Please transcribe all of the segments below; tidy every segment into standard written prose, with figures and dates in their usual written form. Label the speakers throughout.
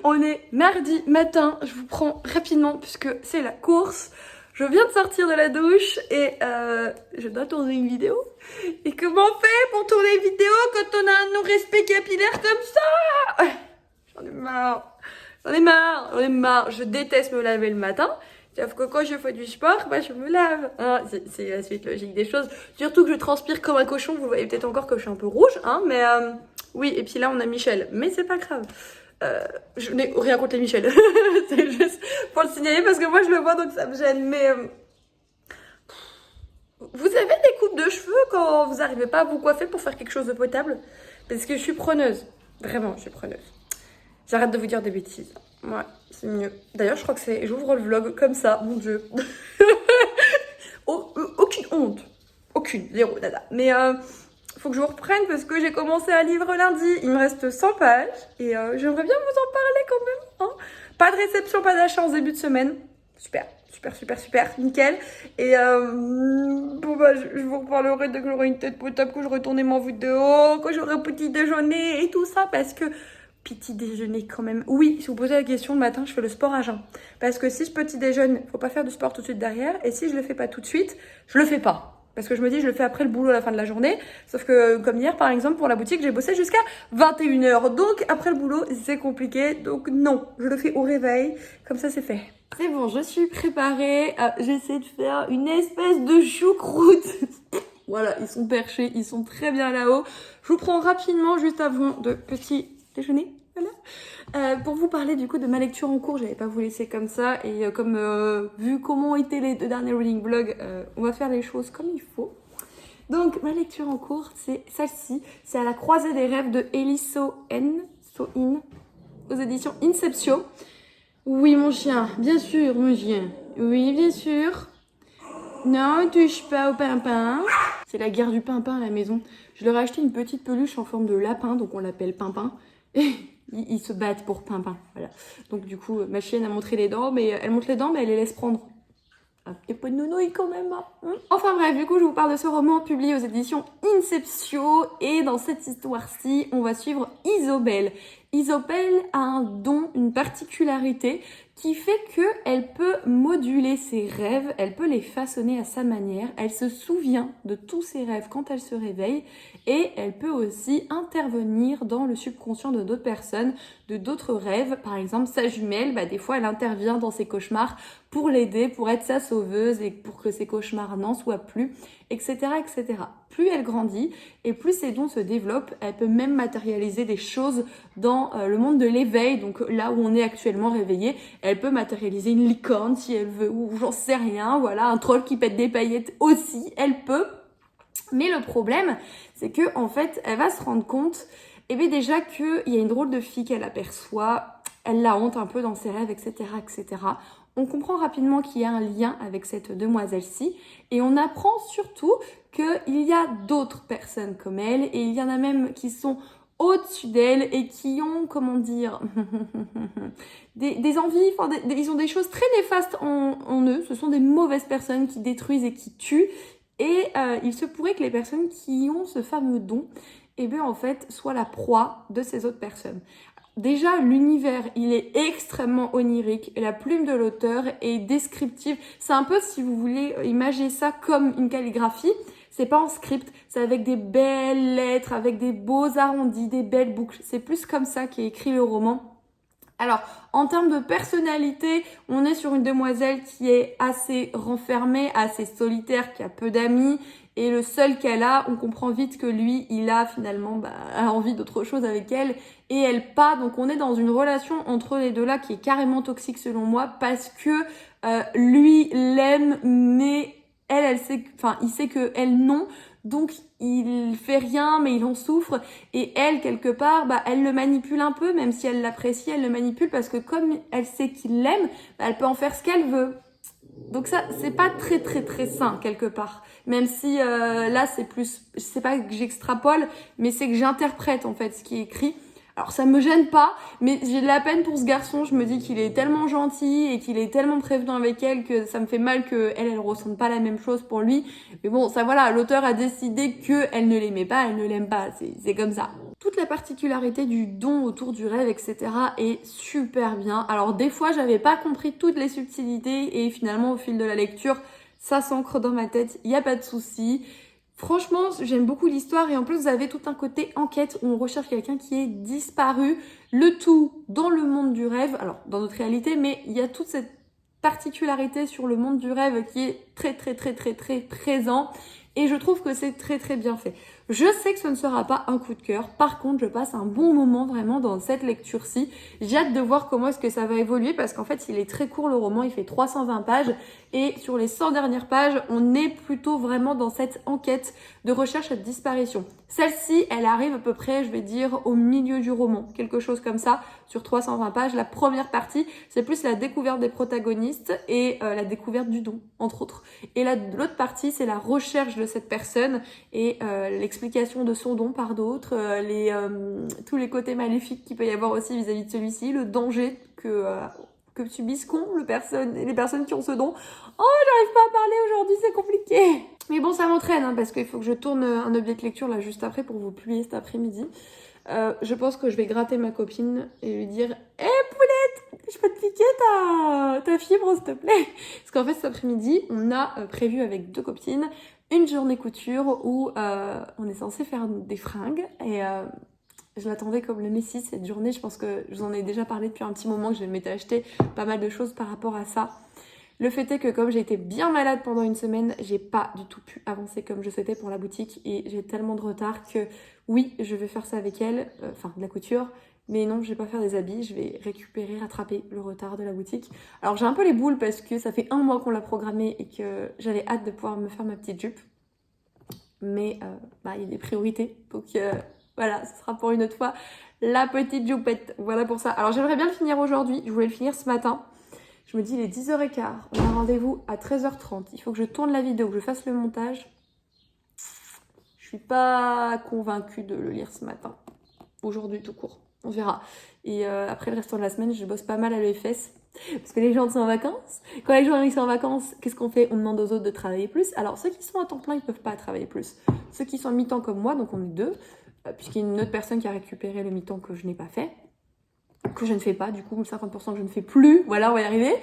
Speaker 1: on est mardi matin, je vous prends rapidement puisque c'est la course. Je viens de sortir de la douche et je dois tourner une vidéo. Et comment on fait pour tourner une vidéo quand on a un non-respect capillaire comme ça? J'en ai marre, je déteste me laver le matin. Sauf que quand je fais du sport, je me lave. Hein, c'est la suite logique des choses. Surtout que je transpire comme un cochon, vous voyez peut-être encore que je suis un peu rouge, hein, mais oui, et puis là on a Michel, mais c'est pas grave. Je n'ai rien contre les Michel. C'est juste pour le signaler parce que moi je le vois donc ça me gêne. Mais vous avez des coupes de cheveux quand vous n'arrivez pas à vous coiffer pour faire quelque chose de potable? Parce que je suis preneuse. Vraiment, je suis preneuse. J'arrête de vous dire des bêtises. Ouais, c'est mieux. D'ailleurs, je crois que c'est... J'ouvre le vlog comme ça, mon Dieu. Aucune honte. Aucune, zéro, nada. Mais faut que je vous reprenne parce que j'ai commencé un livre lundi. Il me reste 100 pages et j'aimerais bien vous en parler quand même. Hein. Pas de réception, pas d'achat en début de semaine. Super, nickel. Et je vous reparlerai dès que j'aurai une tête potable, que je retourne mon vidéo, que j'aurai un petit déjeuner et tout ça parce que... Petit déjeuner quand même. Oui, si vous posez la question le matin, je fais le sport à jeun. Parce que si je petit déjeune, faut pas faire du sport tout de suite derrière. Et si je le fais pas tout de suite, je le fais pas. Parce que je me dis, je le fais après le boulot à la fin de la journée. Sauf que, comme hier, par exemple, pour la boutique, j'ai bossé jusqu'à 21h. Donc, après le boulot, c'est compliqué. Donc, non, je le fais au réveil. Comme ça, c'est fait. C'est bon, je suis préparée. J'essaie de faire une espèce de choucroute. Voilà, ils sont perchés, ils sont très bien là-haut. Je vous prends rapidement, juste avant de petit déjeuner. Voilà. Pour vous parler du coup de ma lecture en cours, j'allais pas vous laisser comme ça et comme vu comment étaient les 2 derniers reading vlogs, on va faire les choses comme il faut. Donc ma lecture en cours, c'est celle-ci, c'est À la croisée des rêves de Ellie So-In aux éditions Inceptio. Oui mon chien, bien sûr mon chien, oui bien sûr. Non, touche pas au pimpin. C'est la guerre du pimpin à la maison. Je leur ai acheté une petite peluche en forme de lapin, donc on l'appelle Pimpin. Et ils se battent pour Pimpin, voilà. Donc du coup, ma chienne a montré les dents, mais elle montre les dents, mais elle les laisse prendre. Un petit peu de nounouille quand même, hein. Enfin bref, du coup, je vous parle de ce roman publié aux éditions Inceptio. Et dans cette histoire-ci, on va suivre Isobel. Isobel a un don, une particularité qui fait qu'elle peut moduler ses rêves, elle peut les façonner à sa manière, elle se souvient de tous ses rêves quand elle se réveille et elle peut aussi intervenir dans le subconscient de d'autres personnes, de d'autres rêves. Par exemple, sa jumelle, des fois elle intervient dans ses cauchemars pour l'aider, pour être sa sauveuse et pour que ses cauchemars n'en soient plus, etc., etc. Plus elle grandit et plus ses dons se développent, elle peut même matérialiser des choses dans le monde de l'éveil, donc là où on est actuellement réveillé, elle peut matérialiser une licorne si elle veut, ou j'en sais rien, voilà, un troll qui pète des paillettes aussi, elle peut. Mais le problème, c'est que en fait, elle va se rendre compte, déjà qu'il y a une drôle de fille qu'elle aperçoit, elle la hante un peu dans ses rêves, etc., etc. On comprend rapidement qu'il y a un lien avec cette demoiselle-ci et on apprend surtout qu'il y a d'autres personnes comme elle et il y en a même qui sont au-dessus d'elle et qui ont, comment dire, des envies, ils ont des choses très néfastes en eux. Ce sont des mauvaises personnes qui détruisent et qui tuent. Et il se pourrait que les personnes qui ont ce fameux don, en fait, soient la proie de ces autres personnes. Déjà, l'univers, il est extrêmement onirique. La plume de l'auteur est descriptive. C'est un peu, si vous voulez, imaginer ça comme une calligraphie. C'est pas en script, c'est avec des belles lettres, avec des beaux arrondis, des belles boucles. C'est plus comme ça qu'est écrit le roman. Alors, en termes de personnalité, on est sur une demoiselle qui est assez renfermée, assez solitaire, qui a peu d'amis. Et le seul qu'elle a, on comprend vite que lui, il a finalement a envie d'autre chose avec elle. Et elle pas. Donc on est dans une relation entre les deux là qui est carrément toxique selon moi. Parce que lui l'aime, mais elle sait, il sait que elle non. Donc il fait rien, mais il en souffre. Et elle, quelque part, elle le manipule un peu, même si elle l'apprécie, elle le manipule parce que comme elle sait qu'il l'aime, elle peut en faire ce qu'elle veut. Donc ça, c'est pas très très très sain quelque part. Même si là, c'est plus, c'est pas que j'extrapole, mais c'est que j'interprète en fait ce qui est écrit. Alors ça me gêne pas, mais j'ai de la peine pour ce garçon. Je me dis qu'il est tellement gentil et qu'il est tellement prévenant avec elle que ça me fait mal que elle ressente pas la même chose pour lui. Mais bon, ça voilà, l'auteur a décidé que elle ne l'aimait pas, elle ne l'aime pas. C'est comme ça. Toute la particularité du don autour du rêve, etc. est super bien. Alors des fois, j'avais pas compris toutes les subtilités et finalement, au fil de la lecture, ça s'ancre dans ma tête, il n'y a pas de souci. Franchement, j'aime beaucoup l'histoire et en plus, vous avez tout un côté enquête où on recherche quelqu'un qui est disparu. Le tout dans le monde du rêve, alors dans notre réalité, mais il y a toute cette particularité sur le monde du rêve qui est très présent et je trouve que c'est très bien fait. Je sais que ce ne sera pas un coup de cœur, par contre je passe un bon moment vraiment dans cette lecture-ci. J'ai hâte de voir comment est-ce que ça va évoluer parce qu'en fait il est très court le roman, il fait 320 pages et sur les 100 dernières pages on est plutôt vraiment dans cette enquête de recherche à disparition. Celle-ci elle arrive à peu près je vais dire au milieu du roman, quelque chose comme ça sur 320 pages. La première partie c'est plus la découverte des protagonistes et la découverte du don entre autres. Et l'autre partie c'est la recherche de cette personne et l'explication de son don par d'autres, tous les côtés maléfiques qu'il peut y avoir aussi vis-à-vis de celui-ci, le danger que subissent les personnes qui ont ce don. Oh, j'arrive pas à parler aujourd'hui, c'est compliqué. Mais bon, ça m'entraîne, hein, parce qu'il faut que je tourne un objet de lecture là juste après pour vous publier cet après-midi. Je pense que je vais gratter ma copine et lui dire « Hé poulette, je peux te piquer ta fibre s'il te plaît ?» Parce qu'en fait cet après-midi, on a prévu avec 2 copines une journée couture où on est censé faire des fringues et je l'attendais comme le messie cette journée. Je pense que je vous en ai déjà parlé depuis un petit moment que je m'étais acheté pas mal de choses par rapport à ça. Le fait est que comme j'ai été bien malade pendant une semaine, j'ai pas du tout pu avancer comme je souhaitais pour la boutique et j'ai tellement de retard que oui, je vais faire ça avec elle, enfin de la couture, mais non, je vais pas faire des habits, je vais rattraper le retard de la boutique. Alors j'ai un peu les boules parce que ça fait 1 mois qu'on l'a programmé et que j'avais hâte de pouvoir me faire ma petite jupe. Mais il y a des priorités, donc voilà, ce sera pour une autre fois la petite jupette. Voilà pour ça. Alors j'aimerais bien le finir aujourd'hui, je voulais le finir ce matin. Je me dis, il est 10h15, on a rendez-vous à 13h30. Il faut que je tourne la vidéo, que je fasse le montage. Je suis pas convaincue de le lire ce matin. Aujourd'hui, tout court. On verra. Et après le restant de la semaine, je bosse pas mal à l'EFS. Parce que les gens sont en vacances. Quand les gens sont en vacances, qu'est-ce qu'on fait? On demande aux autres de travailler plus. Alors, ceux qui sont à temps plein, ils peuvent pas travailler plus. Ceux qui sont à mi-temps comme moi, donc on est 2, puisqu'il y a une autre personne qui a récupéré le mi-temps que je n'ai pas fait. Que je ne fais pas, du coup 50% que je ne fais plus, voilà on va y arriver,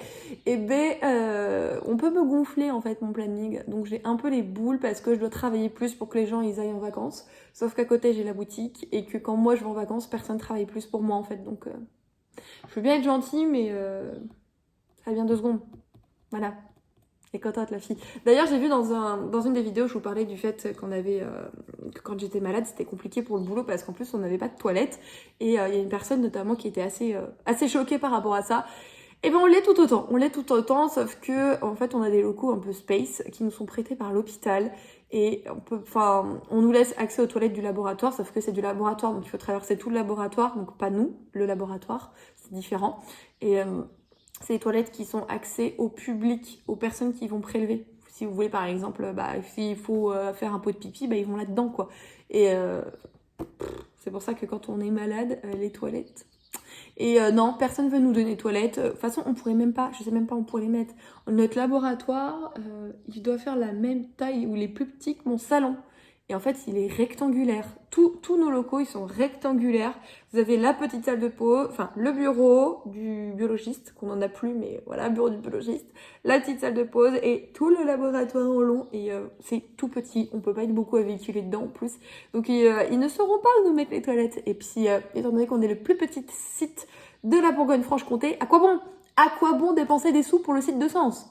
Speaker 1: et on peut me gonfler en fait mon planning, donc j'ai un peu les boules parce que je dois travailler plus pour que les gens ils aillent en vacances, sauf qu'à côté j'ai la boutique et que quand moi je vais en vacances personne ne travaille plus pour moi en fait, donc je veux bien être gentille mais ça vient 2 secondes, voilà. Et contente la fille. D'ailleurs j'ai vu dans une des vidéos je vous parlais du fait qu'on avait que quand j'étais malade c'était compliqué pour le boulot parce qu'en plus on n'avait pas de toilette et il y a une personne notamment qui était assez choquée par rapport à ça. Et ben on l'est tout autant, sauf que en fait on a des locaux un peu space qui nous sont prêtés par l'hôpital et on nous laisse accès aux toilettes du laboratoire, sauf que c'est du laboratoire donc il faut traverser tout le laboratoire, donc pas nous, le laboratoire, c'est différent. Et c'est des toilettes qui sont accès au public, aux personnes qui vont prélever. Si vous voulez par exemple, s'il faut faire un pot de pipi, ils vont là-dedans quoi. Et c'est pour ça que quand on est malade, les toilettes... Et non, personne ne veut nous donner des toilettes. De toute façon, on pourrait même pas, je sais même pas où on pourrait les mettre. Notre laboratoire, il doit faire la même taille ou les plus petits que mon salon. Et en fait, il est rectangulaire. Tous nos locaux, ils sont rectangulaires. Vous avez la petite salle de pause, enfin le bureau du biologiste, qu'on n'en a plus, mais voilà, bureau du biologiste, la petite salle de pause et tout le laboratoire en long. Et c'est tout petit, on peut pas être beaucoup à véhiculer dedans en plus. Donc ils ne sauront pas où nous mettre les toilettes. Et puis, étant donné qu'on est le plus petit site de la Bourgogne-Franche-Comté, à quoi bon? À quoi bon dépenser des sous pour le site de Sens?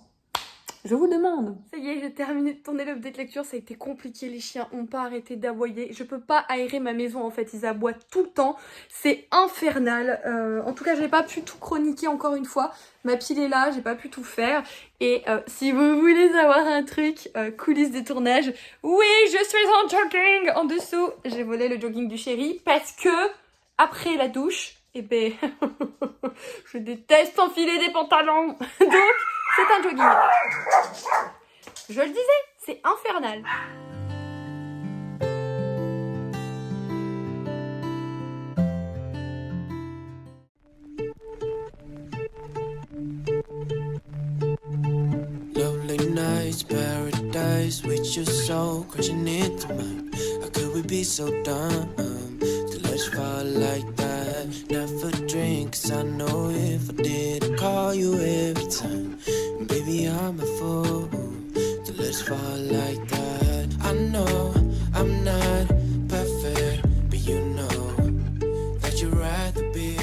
Speaker 1: Je vous le demande. Ça y est, j'ai terminé de tourner l'update lecture, ça a été compliqué, les chiens ont pas arrêté d'aboyer. Je peux pas aérer ma maison en fait, ils aboient tout le temps, c'est infernal. En tout cas, j'ai pas pu tout chroniquer encore une fois. Ma pile est là, j'ai pas pu tout faire. Et si vous voulez savoir un truc, coulisses des tournages, oui, je suis en jogging en dessous. J'ai volé le jogging du chéri parce que après la douche, je déteste enfiler des pantalons. Donc, c'est un jogging. Je le disais, c'est infernal.
Speaker 2: Lovely nights, with your soul crashing into mine. How could we be so dumb to let let's fall like that. Never drink, 'cause I know if I did, I'd call you every time. Baby, I'm a fool. So let's fall like that. I know I'm not perfect, but you know that you'd rather be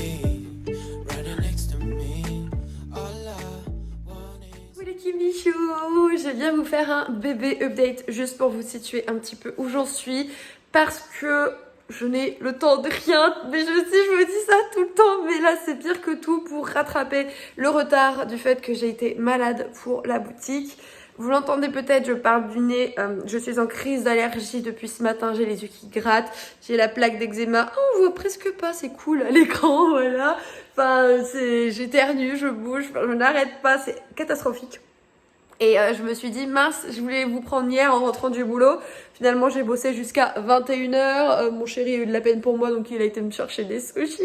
Speaker 2: right next to me. All I want is...
Speaker 1: Oui les Kimichou, je viens vous faire un bébé update juste pour vous situer un petit peu où j'en suis parce que je n'ai le temps de rien, mais je sais, je me dis ça tout le temps, mais là c'est pire que tout pour rattraper le retard du fait que j'ai été malade pour la boutique. Vous l'entendez peut-être, je parle du nez, je suis en crise d'allergie depuis ce matin, j'ai les yeux qui grattent, j'ai la plaque d'eczéma, oh, on voit presque pas, c'est cool à l'écran, voilà. Enfin, j'éternue, je bouge, je n'arrête pas, c'est catastrophique. Et je me suis dit, mince, je voulais vous prendre hier en rentrant du boulot. Finalement, j'ai bossé jusqu'à 21h. Mon chéri a eu de la peine pour moi, donc il a été me chercher des sushis.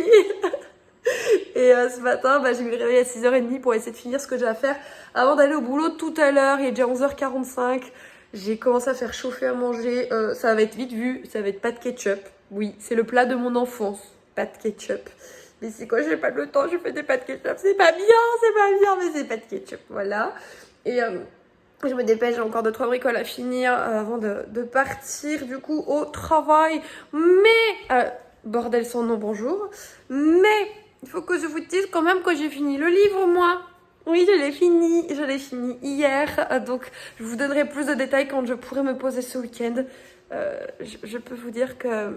Speaker 1: Et ce matin, j'ai eu le réveil à 6h30 pour essayer de finir ce que j'ai à faire avant d'aller au boulot tout à l'heure. Il est déjà 11h45. J'ai commencé à faire chauffer à manger. Ça va être vite vu, ça va être pâte ketchup. Oui, c'est le plat de mon enfance, pâte ketchup. Mais c'est quoi, j'ai pas le temps, je fais des pâtes ketchup. C'est pas bien, mais c'est pâte ketchup, voilà. Et je me dépêche, j'ai encore 2-3 bricoles à finir avant de partir du coup au travail. Mais, bordel sans nom, bonjour. Mais, il faut que je vous dise quand même que j'ai fini le livre, moi. Oui, je l'ai fini hier. Donc, je vous donnerai plus de détails quand je pourrai me poser ce week-end. Je peux vous dire que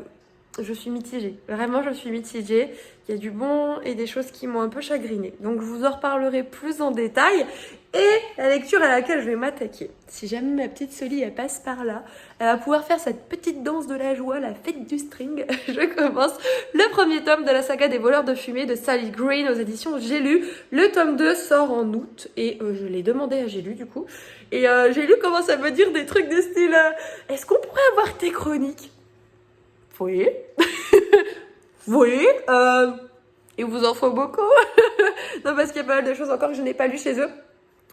Speaker 1: je suis mitigée. Vraiment, je suis mitigée. Il y a du bon et des choses qui m'ont un peu chagrinée. Donc, je vous en reparlerai plus en détail. Et la lecture à laquelle je vais m'attaquer. Si jamais ma petite Soli, elle passe par là, elle va pouvoir faire cette petite danse de la joie, la fête du string. Je commence le premier tome de la saga des voleurs de fumée de Sally Green aux éditions J'ai lu. Le tome 2 sort en août et je l'ai demandé à J'ai lu du coup. Et J'ai lu commence à me dire des trucs de style est-ce qu'on pourrait avoir tes chroniques? Oui. Oui. Il vous en faut beaucoup. Non, parce qu'il y a pas mal de choses encore que je n'ai pas lu chez eux.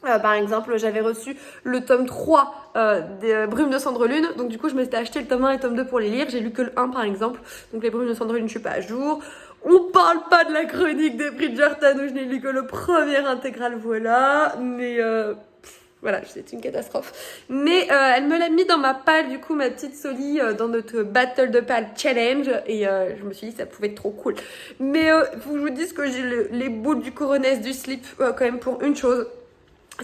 Speaker 1: Par exemple, j'avais reçu le tome 3 des Brumes de Cendrelune. Donc du coup, je m'étais acheté le tome 1 et le tome 2 pour les lire. J'ai lu que le 1 par exemple. Donc les Brumes de Cendrelune, je suis pas à jour. On parle pas de la chronique des Bridgerton où je n'ai lu que le premier intégral, voilà. Mais voilà, c'est une catastrophe. Mais elle me l'a mis dans ma palle, du coup, ma petite Soli, dans notre Battle de Pal Challenge. Et je me suis dit, ça pouvait être trop cool. Mais faut que je vous dise que j'ai les boules du coronesse du slip quand même pour une chose.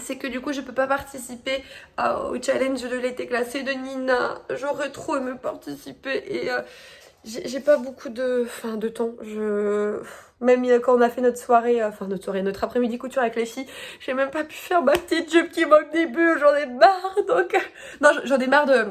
Speaker 1: C'est que du coup je peux pas participer au challenge de l'été classé de Nina. J'aurais trop aimé participer et j'ai pas beaucoup de temps. Même quand on a fait notre après-midi couture avec les filles, j'ai même pas pu faire ma petite jupe qui manque des bulles, j'en ai marre. Donc non, j'en ai marre de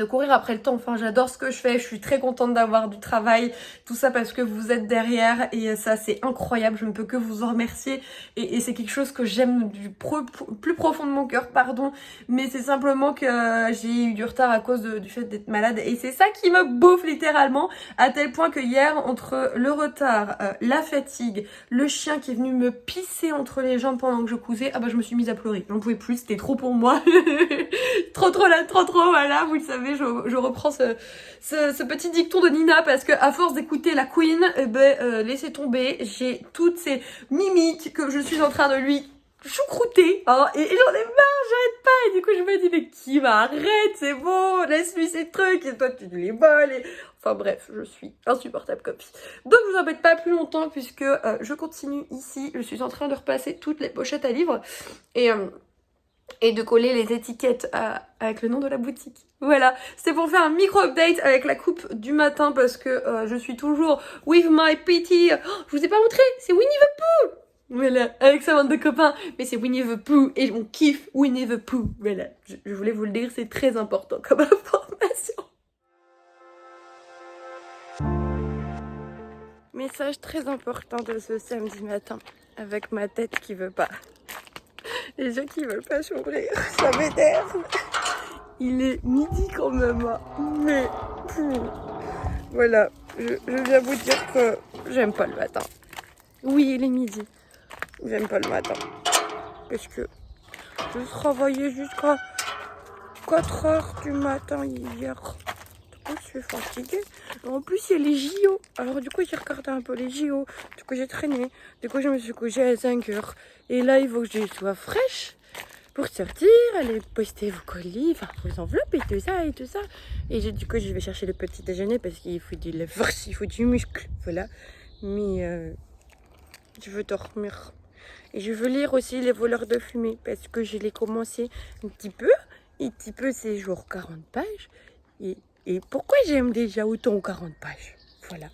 Speaker 1: courir après le temps. Enfin, j'adore ce que je fais, je suis très contente d'avoir du travail, tout ça parce que vous êtes derrière et ça c'est incroyable, je ne peux que vous en remercier et c'est quelque chose que j'aime du plus profond de mon cœur, pardon, mais c'est simplement que j'ai eu du retard à cause du fait d'être malade et c'est ça qui me bouffe littéralement, à tel point que hier, entre le retard, la fatigue, le chien qui est venu me pisser entre les jambes pendant que je cousais, je me suis mise à pleurer, j'en pouvais plus, c'était trop pour moi. trop, voilà, vous le savez. Je reprends ce petit dicton de Nina parce que à force d'écouter la Queen, laissez tomber, j'ai toutes ces mimiques que je suis en train de lui choucrouter, hein, et j'en ai marre, j'arrête pas, et du coup je me dis mais qui m'arrête, c'est bon, laisse-lui ses trucs, et toi tu les voles, et... Enfin bref, je suis insupportable copie. Donc je vous embête pas plus longtemps puisque je continue ici, je suis en train de repasser toutes les pochettes à livres, et de coller les étiquettes avec le nom de la boutique. Voilà, c'est pour faire un micro-update avec la coupe du matin parce que je suis toujours with my petty... Oh, je vous ai pas montré, c'est Winnie the Pooh. Voilà, avec sa bande de copains. Mais c'est Winnie the Pooh et on kiffe Winnie the Pooh. Voilà, je voulais vous le dire, c'est très important comme information. Message très important de ce samedi matin avec ma tête qui veut pas. Les yeux qui veulent pas s'ouvrir, ça m'énerve. Il est midi quand même, mais voilà, je viens vous dire que j'aime pas le matin. Oui, il est midi, j'aime pas le matin. Parce que je travaillais jusqu'à 4h du matin hier. Je suis fatiguée. En plus, il y a les JO. Alors, du coup, j'ai regardé un peu les JO. Du coup, j'ai traîné. Du coup, je me suis couchée à 5 heures. Et là, il faut que je sois fraîche pour sortir, aller poster vos colis, enfin, vos enveloppes et tout ça et tout ça. Et du coup, je vais chercher le petit déjeuner parce qu'il faut de la force, il faut du muscle. Voilà. Mais je veux dormir. Et je veux lire aussi Les voleurs de fumée parce que je l'ai commencé un petit peu. Un petit peu, c'est genre 40 pages. Et pourquoi j'aime déjà autant 40 pages? Voilà.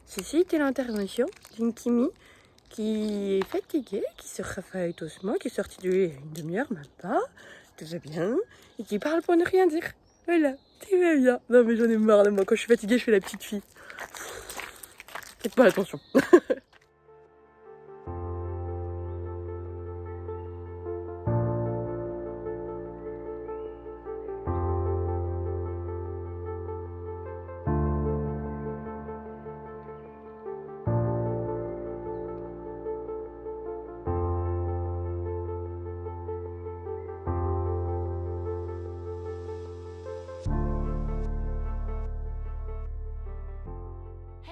Speaker 1: Ceci était l'intervention d'une Kimi qui est fatiguée, qui se rafraîchit doucement, qui est sortie du lit une demi-heure, même pas. Tout va bien. Et qui parle pour ne rien dire. Voilà. Tout va bien. Non mais j'en ai marre de moi. Quand je suis fatiguée, je fais la petite fille. Faites pas attention.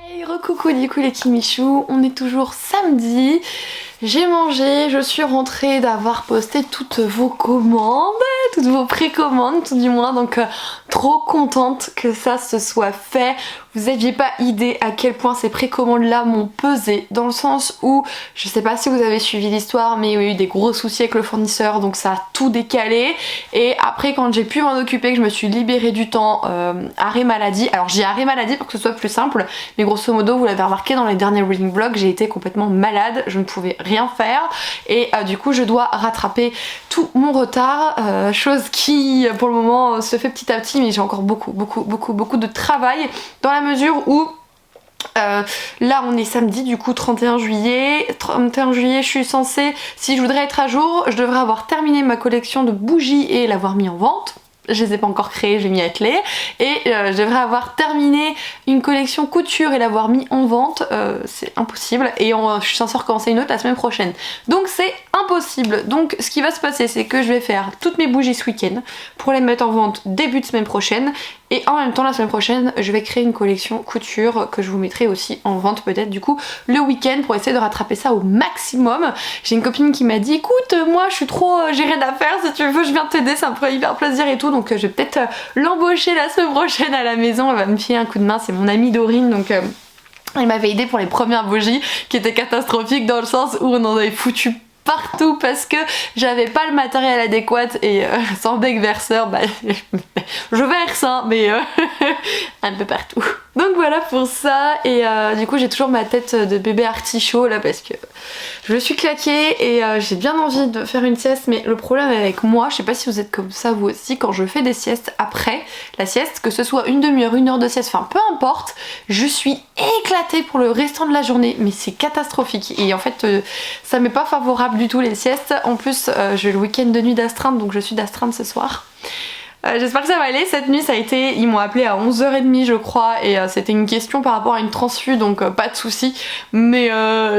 Speaker 3: Hey, recoucou du coup les Kimichou, on est toujours samedi, j'ai mangé, je suis rentrée d'avoir posté toutes vos commandes, toutes vos précommandes tout du moins, donc trop contente que ça se soit fait. Vous aviez pas idée à quel point ces précommandes là m'ont pesé, dans le sens où, je sais pas si vous avez suivi l'histoire, mais il y a eu des gros soucis avec le fournisseur, donc ça a tout décalé. Et après quand j'ai pu m'en occuper, que je me suis libérée du temps, arrêt maladie, alors j'ai arrêt maladie pour que ce soit plus simple, mais grosso modo vous l'avez remarqué dans les derniers reading vlogs, j'ai été complètement malade, je ne pouvais rien faire, et du coup je dois rattraper tout mon retard, chose qui pour le moment se fait petit à petit, mais j'ai encore beaucoup de travail, dans la mesure où là on est samedi du coup 31 juillet. 31 juillet je suis censée, si je voudrais être à jour, je devrais avoir terminé ma collection de bougies et l'avoir mis en vente. Je les ai pas encore créées, j'ai mis à atteler. Et je devrais avoir terminé une collection couture et l'avoir mis en vente. C'est impossible. Et je suis censée recommencer une autre la semaine prochaine. Donc c'est impossible. Donc ce qui va se passer, c'est que je vais faire toutes mes bougies ce week-end pour les mettre en vente début de semaine prochaine. Et en même temps la semaine prochaine je vais créer une collection couture que je vous mettrai aussi en vente peut-être du coup le week-end pour essayer de rattraper ça au maximum. J'ai une copine qui m'a dit écoute moi je suis trop, j'ai rien à faire, si tu veux je viens t'aider, ça me ferait hyper plaisir et tout, donc je vais peut-être l'embaucher la semaine prochaine à la maison, elle va me filer un coup de main, c'est mon amie Dorine, donc elle m'avait aidé pour les premières bougies qui étaient catastrophiques dans le sens où on en avait foutu partout parce que j'avais pas le matériel adéquat et sans bec verseur, bah, je verse hein, mais un peu partout. Donc voilà pour ça, et du coup j'ai toujours ma tête de bébé artichaut là parce que je suis claquée et j'ai bien envie de faire une sieste, mais le problème avec moi, je sais pas si vous êtes comme ça vous aussi, quand je fais des siestes après la sieste, que ce soit une demi-heure, une heure de sieste, enfin peu importe, je suis éclatée pour le restant de la journée, mais c'est catastrophique et en fait ça m'est pas favorable du tout les siestes. En plus j'ai le week-end de nuit d'astreinte, donc je suis d'astreinte ce soir. J'espère que ça va aller. Cette nuit ça a été, ils m'ont appelé à 11h30 je crois, et c'était une question par rapport à une transfu, donc pas de soucis, mais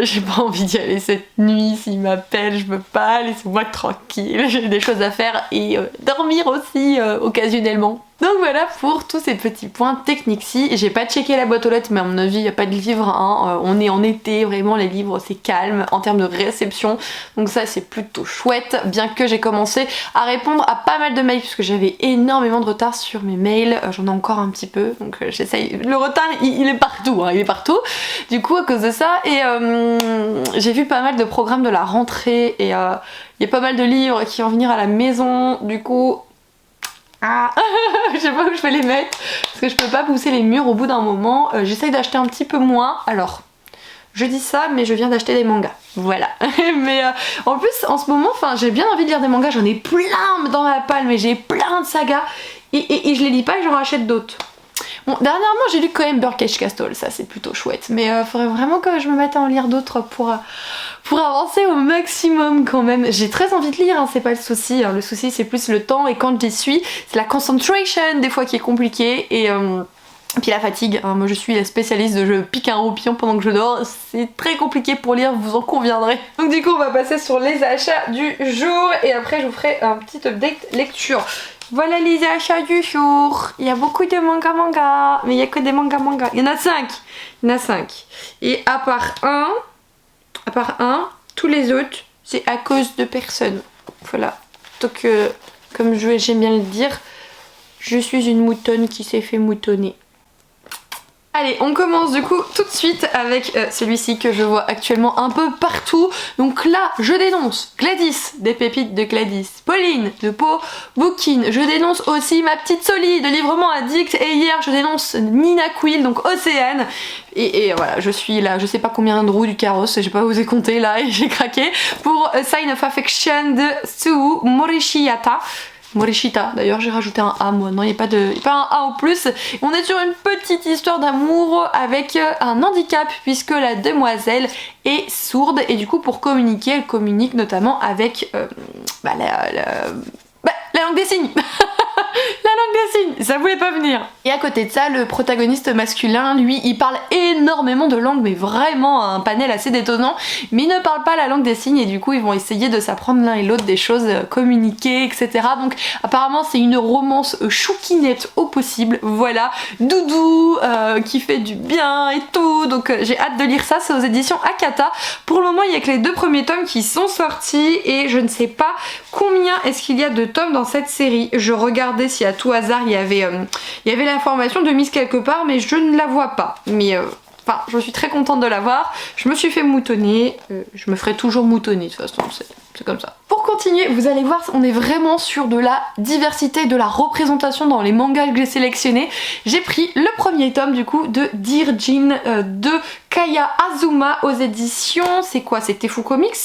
Speaker 3: j'ai pas envie d'y aller cette nuit. S'ils m'appellent je veux pas, laissez-moi tranquille, j'ai des choses à faire et dormir aussi occasionnellement. Donc voilà pour tous ces petits points techniques-ci. J'ai pas checké la boîte aux lettres, mais à mon avis il n'y a pas de livres, hein. On est en été, vraiment les livres c'est calme en termes de réception, donc ça c'est plutôt chouette, bien que j'ai commencé à répondre à pas mal de mails puisque j'avais énormément de retard sur mes mails, j'en ai encore un petit peu, donc j'essaye, le retard il est partout, hein, il est partout du coup à cause de ça, et j'ai vu pas mal de programmes de la rentrée, et il y a pas mal de livres qui vont venir à la maison, du coup je sais pas où je vais les mettre parce que je peux pas pousser les murs au bout d'un moment. J'essaye d'acheter un petit peu moins. Alors je dis ça mais je viens d'acheter des mangas, voilà. Mais en plus en ce moment j'ai bien envie de lire des mangas, j'en ai plein dans ma palle, mais j'ai plein de sagas et je les lis pas et j'en rachète d'autres. Bon, dernièrement j'ai lu quand même Birdcage Castle, ça c'est plutôt chouette, mais faudrait vraiment que je me mette à en lire d'autres pour avancer au maximum quand même. J'ai très envie de lire, hein, c'est pas le souci, hein. Le souci c'est plus le temps, et quand j'y suis, c'est la concentration des fois qui est compliquée, et puis la fatigue, hein. Moi je suis la spécialiste de je pique un roupillon pendant que je dors, c'est très compliqué pour lire, vous en conviendrez. Donc du coup on va passer sur les achats du jour et après je vous ferai un petit update lecture. Voilà les achats du jour. Il y a beaucoup de manga, mais il n'y a que des manga. Il y en a 5. Et à part un, tous les autres, c'est à cause de personne. Voilà. Donc, comme j'aime bien le dire, je suis une moutonne qui s'est fait moutonner. Allez, on commence du coup tout de suite avec celui-ci que je vois actuellement un peu partout. Donc là, je dénonce Gladys, des pépites de Gladys, Pauline, de Po Bookin. Je dénonce aussi ma petite Soli, de Livrement Addict. Et hier, je dénonce Nina Quill, donc Océane. Et voilà, je suis là, je sais pas combien de roues du carrosse, j'ai pas osé compter là et j'ai craqué pour Sign of Affection de Sue Morishita. Morishita, d'ailleurs j'ai rajouté un A moi, non il n'y a pas un A en plus. On est sur une petite histoire d'amour avec un handicap puisque la demoiselle est sourde et du coup pour communiquer elle communique notamment avec la langue des signes. La langue des signes, ça voulait pas venir. Et à côté de ça, le protagoniste masculin, lui, il parle énormément de langues, mais vraiment un panel assez détonnant, mais il ne parle pas la langue des signes et du coup ils vont essayer de s'apprendre l'un et l'autre des choses, communiquer, etc. Donc apparemment c'est une romance chouquinette au possible, voilà, doudou, qui fait du bien et tout, donc j'ai hâte de lire ça, c'est aux éditions Akata. Pour le moment il y a que les 2 premiers tomes qui sont sortis et je ne sais pas combien est-ce qu'il y a de tomes dans cette série. Je regardais si à tout hasard il y avait l'information de mise quelque part mais je ne la vois pas. Mais enfin je suis très contente de la voir. Je me suis fait moutonner, je me ferai toujours moutonner de toute façon, c'est comme ça. Pour continuer, vous allez voir, on est vraiment sur de la diversité, de la représentation dans les mangas que j'ai sélectionnés. J'ai pris le premier tome du coup de Dear Jin de Kaya Azuma aux éditions, c'est quoi, c'est Tefu Comics?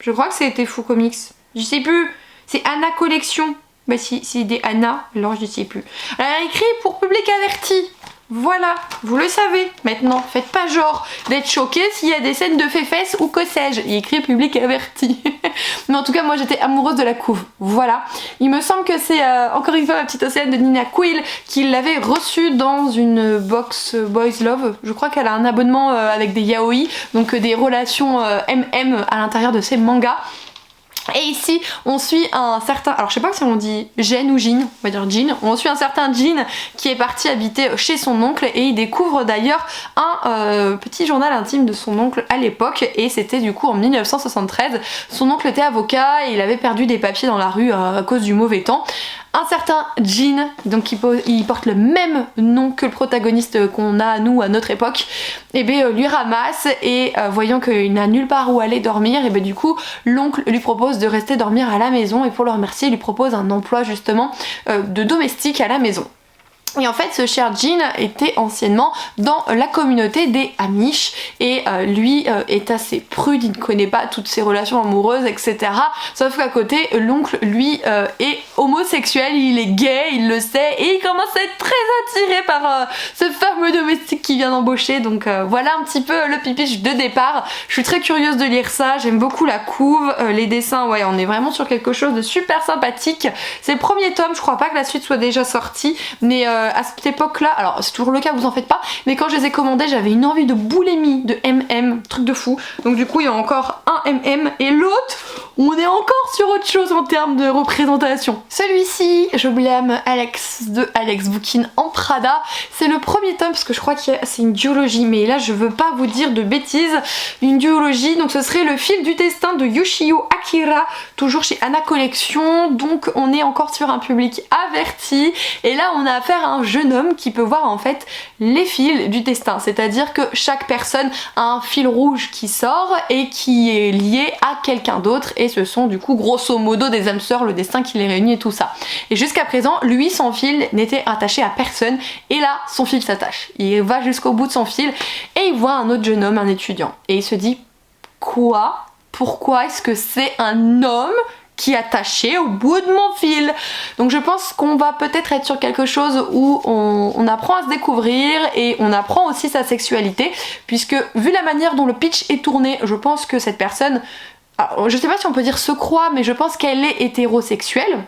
Speaker 3: Je crois que c'est Tefu Comics, je sais plus, c'est Anna Collection. Bah si, c'est des Anna, alors je sais plus. Elle a écrit pour public averti. Voilà, vous le savez maintenant. Faites pas genre d'être choqué s'il y a des scènes de fesses ou que sais-je. Il écrit public averti. Mais en tout cas, moi j'étais amoureuse de la couve. Voilà. Il me semble que c'est encore une fois ma petite Océane de Nina Quill qui l'avait reçue dans une box Boys Love. Je crois qu'elle a un abonnement avec des yaoi, donc des relations MM à l'intérieur de ses mangas. Et ici on suit un certain, alors je sais pas si on dit Jen ou Jin, on va dire Jin, on suit un certain Jin qui est parti habiter chez son oncle et il découvre d'ailleurs un petit journal intime de son oncle à l'époque et c'était du coup en 1973, son oncle était avocat et il avait perdu des papiers dans la rue à cause du mauvais temps. Un certain Jin, donc il porte le même nom que le protagoniste qu'on a nous à notre époque, et bien lui ramasse et voyant qu'il n'a nulle part où aller dormir, et bien du coup l'oncle lui propose de rester dormir à la maison et pour le remercier il lui propose un emploi justement de domestique à la maison. Et en fait ce cher Jin était anciennement dans la communauté des Amish et lui est assez prude, il ne connaît pas toutes ses relations amoureuses etc. Sauf qu'à côté l'oncle lui est homosexuel, il est gay, il le sait et il commence à être très attiré par ce fameux domestique qui vient d'embaucher. Donc voilà un petit peu le pipiche de départ. Je suis très curieuse de lire ça, j'aime beaucoup la couve, les dessins, ouais on est vraiment sur quelque chose de super sympathique. C'est le premier tome, je crois pas que la suite soit déjà sortie mais à cette époque là, alors c'est toujours le cas vous en faites pas, mais quand je les ai commandés j'avais une envie de boulimie, de MM, truc de fou, donc du coup il y a encore un MM et l'autre on est encore sur autre chose en termes de représentation. Celui-ci je blâme Alex de Alex Bookin en Prada, c'est le premier tome parce que je crois que c'est une duologie mais là je veux pas vous dire de bêtises, une duologie donc ce serait le fil du destin de Yoshio Akira, toujours chez Anna Collection, donc on est encore sur un public averti et là on a affaire à un jeune homme qui peut voir en fait les fils du destin, c'est-à-dire que chaque personne a un fil rouge qui sort et qui est lié à quelqu'un d'autre et ce sont du coup grosso modo des âmes sœurs, le destin qui les réunit et tout ça. Et jusqu'à présent lui son fil n'était attaché à personne et là son fil s'attache, il va jusqu'au bout de son fil et il voit un autre jeune homme, un étudiant et il se dit quoi? Pourquoi est-ce que c'est un homme qui est attaché au bout de mon fil? Donc je pense qu'on va peut-être être sur quelque chose où on apprend à se découvrir et on apprend aussi sa sexualité puisque vu la manière dont le pitch est tourné, je pense que cette personne, alors, je sais pas si on peut dire se croit, mais je pense qu'elle est hétérosexuelle.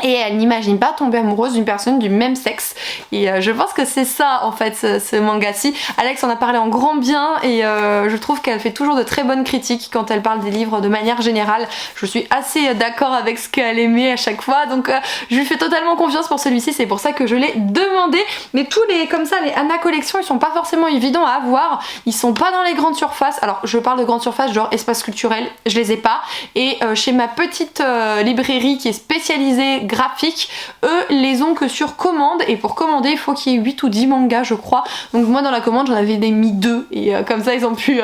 Speaker 3: et elle n'imagine pas tomber amoureuse d'une personne du même sexe. Et je pense que c'est ça en fait ce manga-ci. Alex en a parlé en grand bien et je trouve qu'elle fait toujours de très bonnes critiques quand elle parle des livres de manière générale. Je suis assez d'accord avec ce qu'elle aimait à chaque fois, donc je lui fais totalement confiance pour celui-ci, c'est pour ça que je l'ai demandé. Mais tous les comme ça, les Anna Collection, ils sont pas forcément évidents à avoir, ils sont pas dans les grandes surfaces. Alors je parle de grandes surfaces genre espace culturel, je les ai pas, et chez ma petite librairie qui est spécialisée graphique, eux les ont que sur commande, et pour commander il faut qu'il y ait 8 ou 10 mangas je crois, donc moi dans la commande j'en avais mis 2 et comme ça ils ont pu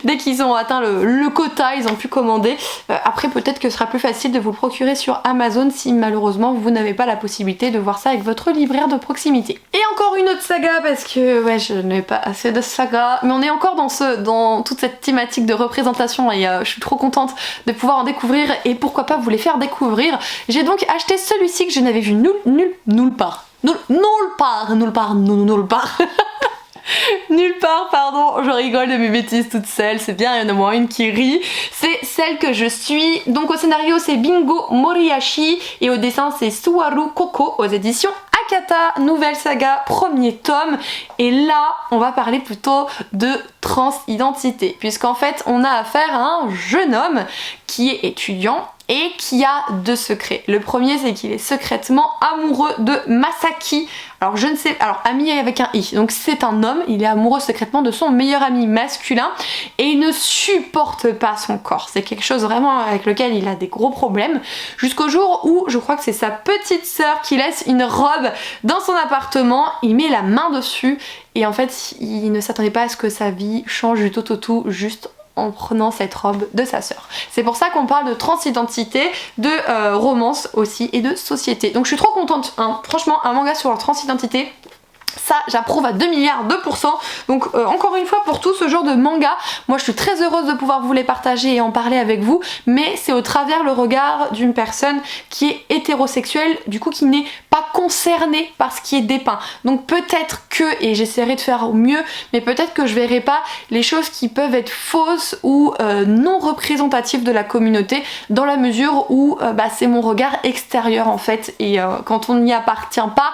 Speaker 3: dès qu'ils ont atteint le quota ils ont pu commander. Après peut-être que ce sera plus facile de vous le procurer sur Amazon si malheureusement vous n'avez pas la possibilité de voir ça avec votre libraire de proximité. Et encore une autre saga parce que ouais je n'ai pas assez de sagas, mais on est encore dans toute cette thématique de représentation et je suis trop contente de pouvoir en découvrir et pourquoi pas vous les faire découvrir. J'ai donc acheté celui-ci que je n'avais vu nulle part. Nulle part, pardon, je rigole de mes bêtises toute seule, c'est bien, il y en a moins une qui rit. C'est celle que je suis. Donc au scénario c'est Bingo Moriyashi et au dessin c'est Suwaru Koko aux éditions Akata, nouvelle saga, premier tome. Et là on va parler plutôt de transidentité, puisqu'en fait on a affaire à un jeune homme qui est étudiant et qui a 2 secrets. Le premier c'est qu'il est secrètement amoureux de Masaki. Alors je ne sais, alors ami avec un i, donc c'est un homme, il est amoureux secrètement de son meilleur ami masculin et il ne supporte pas son corps. C'est quelque chose vraiment avec lequel il a des gros problèmes, jusqu'au jour où je crois que c'est sa petite sœur qui laisse une robe dans son appartement, il met la main dessus et en fait il ne s'attendait pas à ce que sa vie change du tout au tout juste en prenant cette robe de sa sœur. C'est pour ça qu'on parle de transidentité, de romance aussi et de société. Donc je suis trop contente, hein. Franchement un manga sur la transidentité, ça j'approuve à 2 milliards de pourcents. Donc encore une fois pour tout ce genre de manga, moi je suis très heureuse de pouvoir vous les partager et en parler avec vous, mais c'est au travers le regard d'une personne qui est hétérosexuelle, du coup qui n'est pas concernée par ce qui est dépeint. Donc peut-être que, et j'essaierai de faire au mieux, mais peut-être que je verrai pas les choses qui peuvent être fausses ou non représentatives de la communauté, dans la mesure où c'est mon regard extérieur en fait, et quand on n'y appartient pas,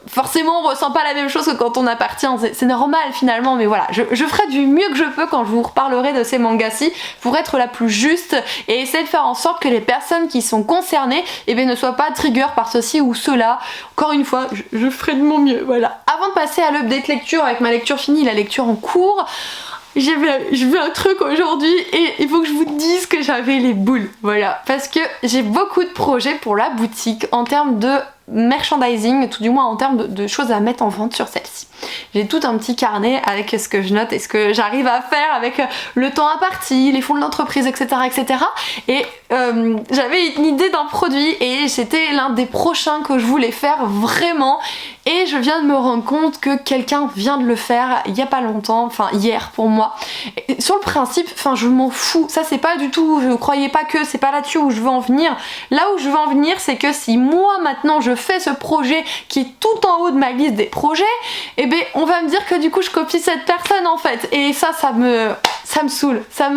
Speaker 3: forcément on ressent pas la même chose que quand on appartient, c'est normal finalement, mais voilà, je ferai du mieux que je peux quand je vous reparlerai de ces mangas-ci pour être la plus juste et essayer de faire en sorte que les personnes qui sont concernées ne soient pas trigger par ceci ou cela. Encore une fois, je ferai de mon mieux, voilà. Avant de passer à l'update lecture avec ma lecture finie, la lecture en cours, j'ai vu un truc aujourd'hui et il faut que je vous dise que j'avais les boules, voilà, parce que j'ai beaucoup de projets pour la boutique en termes de merchandising, tout du moins en termes de choses à mettre en vente sur celle-ci. J'ai tout un petit carnet avec ce que je note et ce que j'arrive à faire avec le temps imparti, les fonds de l'entreprise, etc. etc. Et j'avais une idée d'un produit et c'était l'un des prochains que je voulais faire vraiment, et je viens de me rendre compte que quelqu'un vient de le faire il y a pas longtemps, enfin hier pour moi. Et sur le principe, enfin je m'en fous, ça c'est pas du tout, je croyais pas que c'est pas là-dessus où je veux en venir. Là où je veux en venir, c'est que si moi maintenant je fais ce projet qui est tout en haut de ma liste des projets, et on va me dire que du coup je copie cette personne en fait, et ça me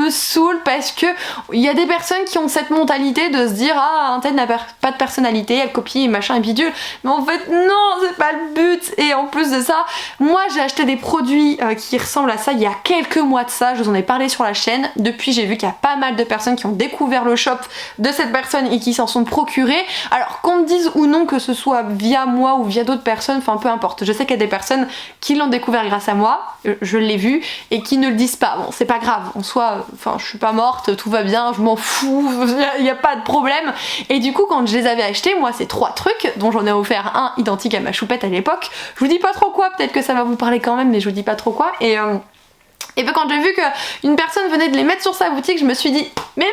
Speaker 3: saoule parce que il y a des personnes qui ont cette mentalité de se dire ah un tel n'a pas de personnalité, elle copie machin et bidule, mais en fait non, c'est pas le but. Et en plus de ça, moi j'ai acheté des produits qui ressemblent à ça il y a quelques mois de ça, je vous en ai parlé sur la chaîne. Depuis j'ai vu qu'il y a pas mal de personnes qui ont découvert le shop de cette personne et qui s'en sont procurés, alors qu'on me dise ou non que ce soit via moi ou via d'autres personnes, enfin peu importe, je sais qu'il y a des personnes qui l'ont découvert grâce à moi, je l'ai vu, et qui ne le disent pas. Bon c'est pas grave, en soi, enfin je suis pas morte, tout va bien, je m'en fous, il n'y a pas de problème. Et du coup quand je les avais achetés, moi ces 3 trucs, dont j'en ai offert un identique à ma choupette à l'époque, je vous dis pas trop quoi, peut-être que ça va vous parler quand même, mais je vous dis pas trop quoi. Et puis quand j'ai vu qu'une personne venait de les mettre sur sa boutique, je me suis dit mais non,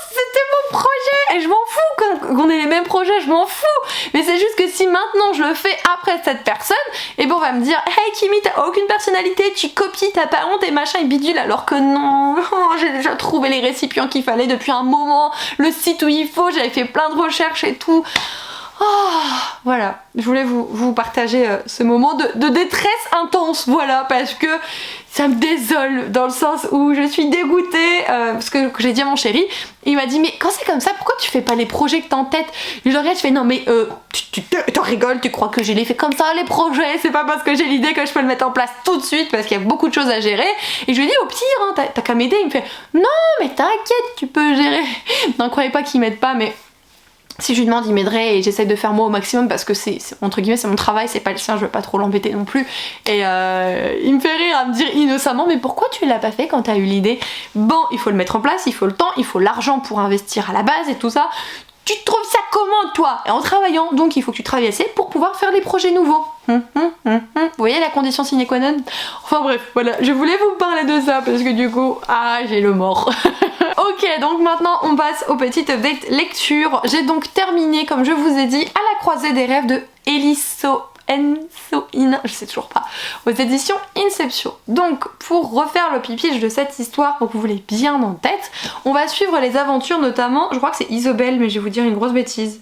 Speaker 3: c'était mon projet et je m'en fous qu'on ait les mêmes projets, je m'en fous. Mais c'est juste que si maintenant je le fais après cette personne, on va me dire hey Kimi, t'as aucune personnalité, tu copies, t'as pas honte et machin et bidule, alors que non, j'ai déjà trouvé les récipients qu'il fallait depuis un moment, le site où il faut, j'avais fait plein de recherches et tout. Voilà, je voulais vous partager ce moment de détresse intense, voilà, parce que ça me désole dans le sens où je suis dégoûtée, parce que j'ai dit à mon chéri, il m'a dit mais quand c'est comme ça, pourquoi tu fais pas les projets que t'as en tête? Je le regarde, je fais non mais t'en rigoles, tu crois que je les fais comme ça les projets, c'est pas parce que j'ai l'idée que je peux le mettre en place tout de suite parce qu'il y a beaucoup de choses à gérer. Et je lui dis au pire, hein, t'as qu'à m'aider, il me fait non mais t'inquiète, tu peux gérer. Non, croyez pas qu'il m'aide pas, mais si je lui demande, il m'aiderait et j'essaie de faire moi au maximum parce que c'est entre guillemets c'est mon travail, c'est pas le sien, je veux pas trop l'embêter non plus. Et il me fait rire à me dire innocemment mais pourquoi tu l'as pas fait quand t'as eu l'idée? Bon, il faut le mettre en place, il faut le temps, il faut l'argent pour investir à la base et tout ça. Tu te trouves ça comment toi? Et en travaillant, donc il faut que tu travailles assez pour pouvoir faire des projets nouveaux. Vous voyez la condition sine qua non? Enfin bref, voilà, je voulais vous parler de ça parce que du coup, j'ai le mort. Ok, donc maintenant on passe aux petites updates lecture. J'ai donc terminé, comme je vous ai dit, À la croisée des rêves de je sais toujours pas, aux éditions Inception. Donc pour refaire le pitch de cette histoire, pour que vous l'ayez bien en tête, on va suivre les aventures notamment, je crois que c'est Isobel, mais je vais vous dire une grosse bêtise.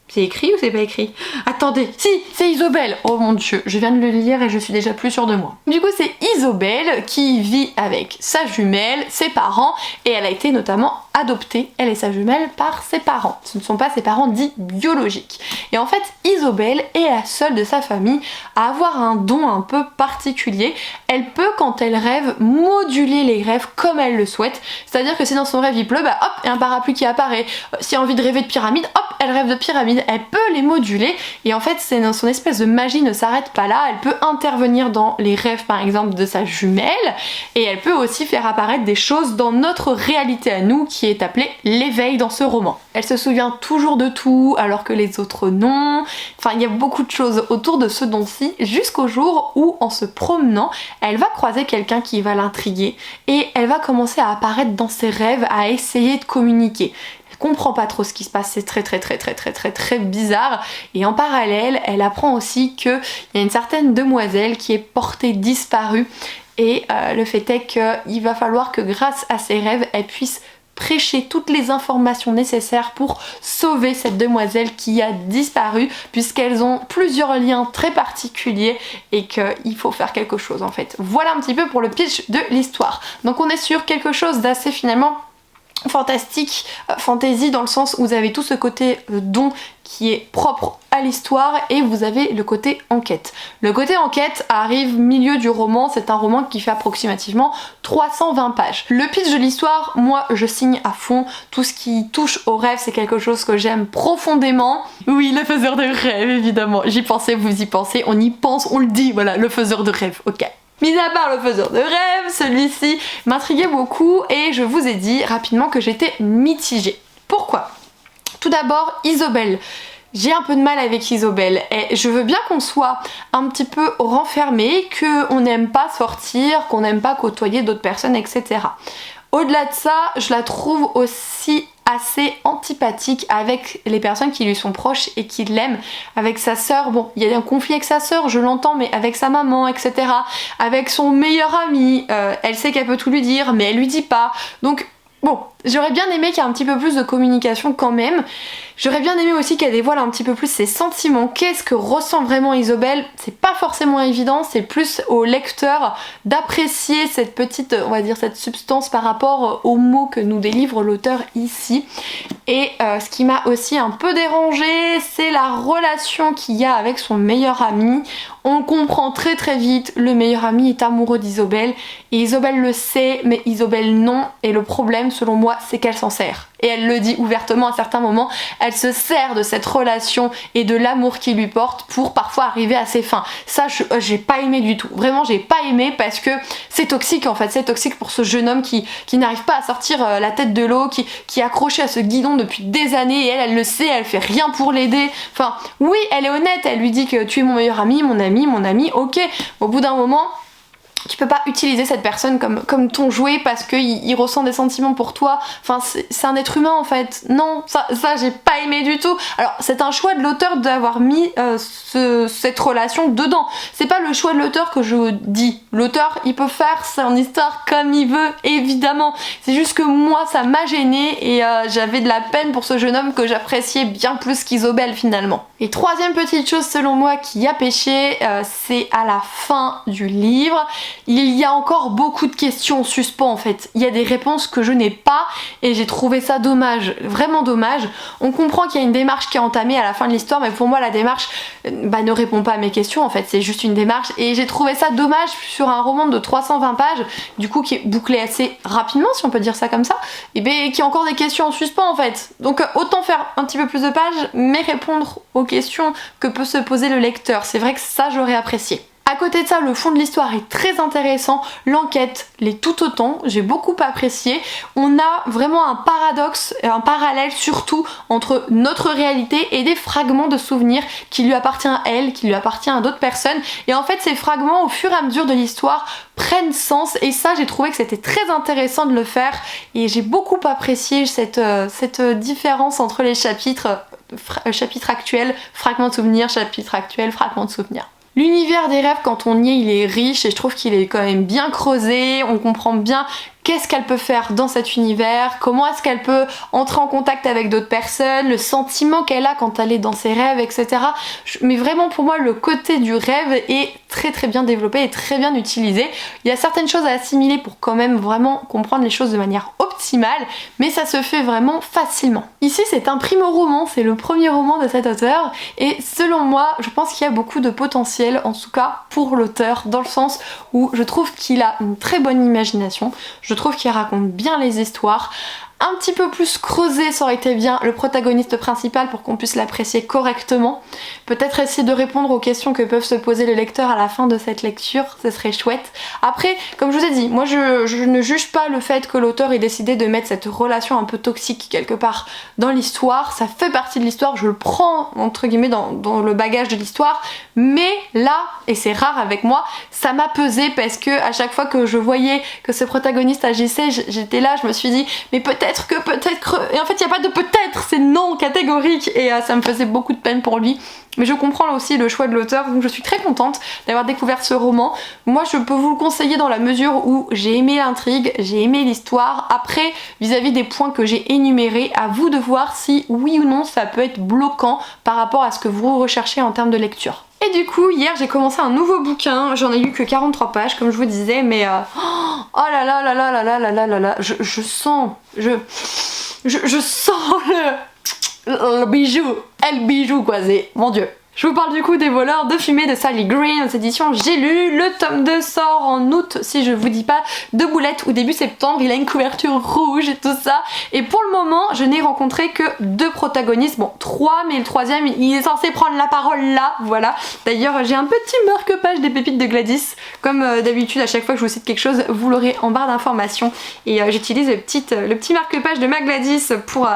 Speaker 3: C'est écrit ou c'est pas écrit? Attendez, si, c'est Isobel. Oh mon dieu, je viens de le lire et je suis déjà plus sûre de moi. Du coup, c'est Isobel qui vit avec sa jumelle, ses parents, et elle a été notamment adoptée, elle et sa jumelle, par ses parents. Ce ne sont pas ses parents dits biologiques. Et en fait, Isobel est la seule de sa famille à avoir un don un peu particulier. Elle peut, quand elle rêve, moduler les rêves comme elle le souhaite. C'est-à-dire que si dans son rêve il pleut, bah hop, il y a un parapluie qui apparaît. Si elle a envie de rêver de pyramide, hop, elle rêve de pyramide. Elle peut les moduler et en fait son espèce de magie ne s'arrête pas là, elle peut intervenir dans les rêves par exemple de sa jumelle et elle peut aussi faire apparaître des choses dans notre réalité à nous qui est appelée l'éveil dans ce roman. Elle se souvient toujours de tout alors que les autres non, enfin il y a beaucoup de choses autour de ce don-ci jusqu'au jour où en se promenant elle va croiser quelqu'un qui va l'intriguer et elle va commencer à apparaître dans ses rêves, à essayer de communiquer. Comprend pas trop ce qui se passe, c'est très bizarre et en parallèle elle apprend aussi qu'il y a une certaine demoiselle qui est portée disparue et le fait est qu'il va falloir que grâce à ses rêves elle puisse prêcher toutes les informations nécessaires pour sauver cette demoiselle qui a disparu puisqu'elles ont plusieurs liens très particuliers et qu'il faut faire quelque chose en fait. Voilà un petit peu pour le pitch de l'histoire. Donc on est sur quelque chose d'assez finalement fantastique, fantasy dans le sens où vous avez tout ce côté don qui est propre à l'histoire et vous avez le côté enquête. Le côté enquête arrive milieu du roman, c'est un roman qui fait approximativement 320 pages. Le pitch de l'histoire, moi je signe à fond, tout ce qui touche au rêve c'est quelque chose que j'aime profondément. Oui, le faiseur de rêve évidemment, j'y pensais, vous y pensez, on y pense, on le dit, voilà, le faiseur de rêve, ok. Mis à part le faiseur de rêve, celui-ci m'intriguait beaucoup et je vous ai dit rapidement que j'étais mitigée. Pourquoi? Tout d'abord, Isobel. J'ai un peu de mal avec Isobel et je veux bien qu'on soit un petit peu renfermé, qu'on n'aime pas sortir, qu'on n'aime pas côtoyer d'autres personnes, etc. Au-delà de ça, je la trouve aussi assez antipathique avec les personnes qui lui sont proches et qui l'aiment. Avec sa sœur, bon, il y a un conflit avec sa sœur, je l'entends, mais avec sa maman, etc. Avec son meilleur ami, elle sait qu'elle peut tout lui dire, mais elle lui dit pas. Donc, bon, j'aurais bien aimé qu'il y ait un petit peu plus de communication quand même. J'aurais bien aimé aussi qu'elle dévoile un petit peu plus ses sentiments. Qu'est-ce que ressent vraiment Isobel? C'est pas forcément évident, c'est plus au lecteur d'apprécier cette petite, on va dire, cette substance par rapport aux mots que nous délivre l'auteur ici. Et ce qui m'a aussi un peu dérangée, c'est la relation qu'il y a avec son meilleur ami. On comprend très vite, le meilleur ami est amoureux d'Isobel et Isobel le sait, mais Isobel non. Et le problème, selon moi, c'est qu'elle s'en sert. Et elle le dit ouvertement à certains moments, elle se sert de cette relation et de l'amour qu'il lui porte pour parfois arriver à ses fins. Ça, j'ai pas aimé du tout. Vraiment, j'ai pas aimé parce que c'est toxique en fait. C'est toxique pour ce jeune homme qui n'arrive pas à sortir la tête de l'eau, qui est accroché à ce guidon depuis des années et elle le sait, elle fait rien pour l'aider. Enfin, oui, elle est honnête, elle lui dit que tu es mon meilleur ami, mon ami, ok. Au bout d'un moment, tu peux pas utiliser cette personne comme ton jouet parce qu'il ressent des sentiments pour toi. Enfin, c'est un être humain en fait. Non, ça j'ai pas aimé du tout. Alors, c'est un choix de l'auteur d'avoir mis cette relation dedans. C'est pas le choix de l'auteur que je dis. L'auteur, il peut faire son histoire comme il veut, évidemment. C'est juste que moi, ça m'a gênée et j'avais de la peine pour ce jeune homme que j'appréciais bien plus qu'Isobel finalement. Et troisième petite chose selon moi qui a péché, c'est à la fin du livre. Il y a encore beaucoup de questions en suspens en fait. Il y a des réponses que je n'ai pas et j'ai trouvé ça dommage, vraiment dommage. On comprend qu'il y a une démarche qui est entamée à la fin de l'histoire, mais pour moi la démarche ne répond pas à mes questions en fait, c'est juste une démarche et j'ai trouvé ça dommage sur un roman de 320 pages, du coup qui est bouclé assez rapidement si on peut dire ça comme ça, et bien qui a encore des questions en suspens en fait. Donc autant faire un petit peu plus de pages mais répondre aux questions que peut se poser le lecteur. C'est vrai que ça j'aurais apprécié. À côté de ça, le fond de l'histoire est très intéressant, l'enquête l'est tout autant, j'ai beaucoup apprécié. On a vraiment un paradoxe, un parallèle surtout entre notre réalité et des fragments de souvenirs qui lui appartiennent à elle, qui lui appartiennent à d'autres personnes. Et en fait, ces fragments, au fur et à mesure de l'histoire, prennent sens et ça, j'ai trouvé que c'était très intéressant de le faire et j'ai beaucoup apprécié cette différence entre les chapitres, chapitre actuel, fragment de souvenirs, chapitre actuel, fragment de souvenirs. L'univers des rêves, quand on y est, il est riche et je trouve qu'il est quand même bien creusé, on comprend bien qu'est-ce qu'elle peut faire dans cet univers, comment est-ce qu'elle peut entrer en contact avec d'autres personnes, le sentiment qu'elle a quand elle est dans ses rêves, etc. Mais vraiment pour moi le côté du rêve est très très bien développé et très bien utilisé. Il y a certaines choses à assimiler pour quand même vraiment comprendre les choses de manière optimale, mais ça se fait vraiment facilement. Ici c'est un primo-roman, c'est le premier roman de cet auteur et selon moi je pense qu'il y a beaucoup de potentiel, en tout cas pour l'auteur, dans le sens où je trouve qu'il a une très bonne imagination, je trouve qu'il raconte bien les histoires. Un petit peu plus creusé, ça aurait été bien le protagoniste principal pour qu'on puisse l'apprécier correctement. Peut-être essayer de répondre aux questions que peuvent se poser les lecteurs à la fin de cette lecture, ce serait chouette. Après, comme je vous ai dit, moi je ne juge pas le fait que l'auteur ait décidé de mettre cette relation un peu toxique quelque part dans l'histoire. Ça fait partie de l'histoire, je le prends entre guillemets dans le bagage de l'histoire. Mais là, et c'est rare avec moi, ça m'a pesé parce que à chaque fois que je voyais que ce protagoniste agissait, j'étais là, je me suis dit, mais peut-être que, et en fait il n'y a pas de peut-être, c'est non catégorique et ça me faisait beaucoup de peine pour lui. Mais je comprends là aussi le choix de l'auteur, donc je suis très contente d'avoir découvert ce roman. Moi je peux vous le conseiller dans la mesure où j'ai aimé l'intrigue, j'ai aimé l'histoire. Après, vis-à-vis des points que j'ai énumérés, à vous de voir si oui ou non ça peut être bloquant par rapport à ce que vous recherchez en termes de lecture. Et du coup, hier j'ai commencé un nouveau bouquin, j'en ai lu que 43 pages comme je vous disais, mais oh là là là là là là là là là là, je sens, je sens le bijou, le bijou quoi, c'est, mon dieu. Je vous parle du coup des Voleurs de fumée de Sally Green, aux éditions J'ai lu. Le tome 2 sort en août, si je vous dis pas de boulettes, ou début septembre. Il a une couverture rouge et tout ça. Et pour le moment, je n'ai rencontré que 2 protagonistes. Bon, 3, mais le 3e, il est censé prendre la parole là, voilà. D'ailleurs, j'ai un petit marque-page des pépites de Gladys. Comme d'habitude, à chaque fois que je vous cite quelque chose, vous l'aurez en barre d'informations. Et j'utilise le petit marque-page de ma Gladys pour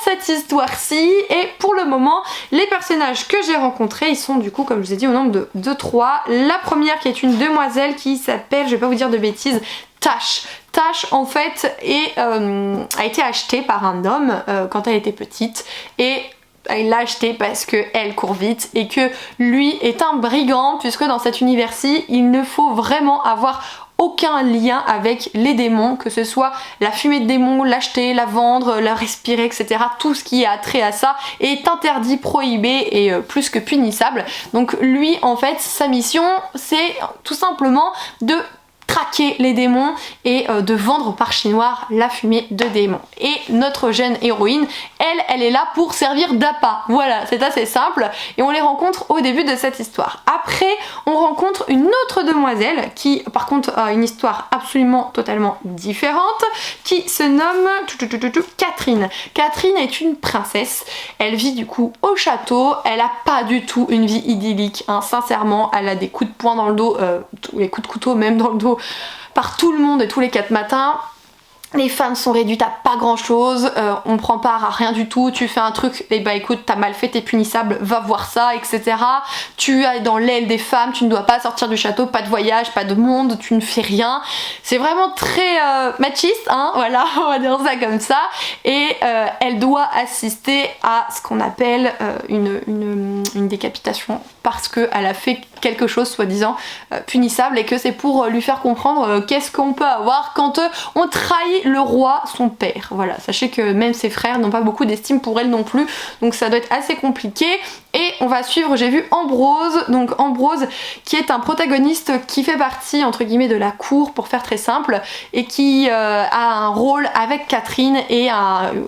Speaker 3: cette histoire-ci. Et pour le moment, les personnages que j'ai rencontrés, ils sont du coup, comme je vous ai dit, au nombre de 3. La première qui est une demoiselle qui s'appelle, je vais pas vous dire de bêtises, Tash. Tash en fait a été achetée par un homme quand elle était petite et il l'a achetée parce qu'elle court vite et que lui est un brigand, puisque dans cet univers-ci il ne faut vraiment avoir aucun lien avec les démons, que ce soit la fumée de démons, l'acheter, la vendre, la respirer, etc. Tout ce qui a trait à ça est interdit, prohibé et plus que punissable. Donc lui en fait sa mission c'est tout simplement de traquer les démons et de vendre au marché noir la fumée de démons. Et notre jeune héroïne, elle est là pour servir d'appât. Voilà, c'est assez simple et on les rencontre au début de cette histoire. Après, on rencontre une autre demoiselle qui, par contre, a une histoire absolument totalement différente, qui se nomme Catherine. Catherine est une princesse. Elle vit du coup au château. Elle a pas du tout une vie idyllique, hein. Sincèrement, elle a des coups de poing dans le dos, les coups de couteau même dans le dos par tout le monde et tous les 4 matins. Les femmes sont réduites à pas grand chose, on prend part à rien du tout, tu fais un truc, et bah écoute t'as mal fait, t'es punissable, va voir ça, etc. Tu es dans l'aile des femmes, tu ne dois pas sortir du château, pas de voyage, pas de monde, tu ne fais rien. C'est vraiment très machiste, hein, voilà, on va dire ça comme ça. Et elle doit assister à ce qu'on appelle une décapitation parce qu'elle a fait quelque chose soi-disant punissable et que c'est pour lui faire comprendre qu'est-ce qu'on peut avoir quand on trahit le roi, son père. Voilà, sachez que même ses frères n'ont pas beaucoup d'estime pour elle non plus, donc ça doit être assez compliqué. Et on va suivre, j'ai vu Ambrose, donc Ambrose qui est un protagoniste qui fait partie entre guillemets de la cour pour faire très simple et qui a un rôle avec Catherine et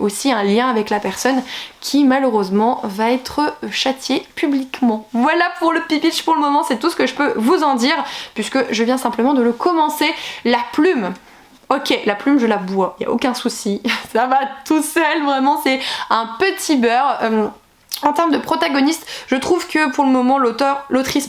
Speaker 3: aussi un lien avec la personne qui malheureusement va être châtiée publiquement. Voilà pour le pitch pour le moment, c'est tout ce que je peux vous en dire puisque je viens simplement de le commencer. La plume. Ok, la plume je la bois, y a aucun souci, ça va tout seul, vraiment c'est un petit beurre. En termes de protagoniste, je trouve que pour le moment l'autrice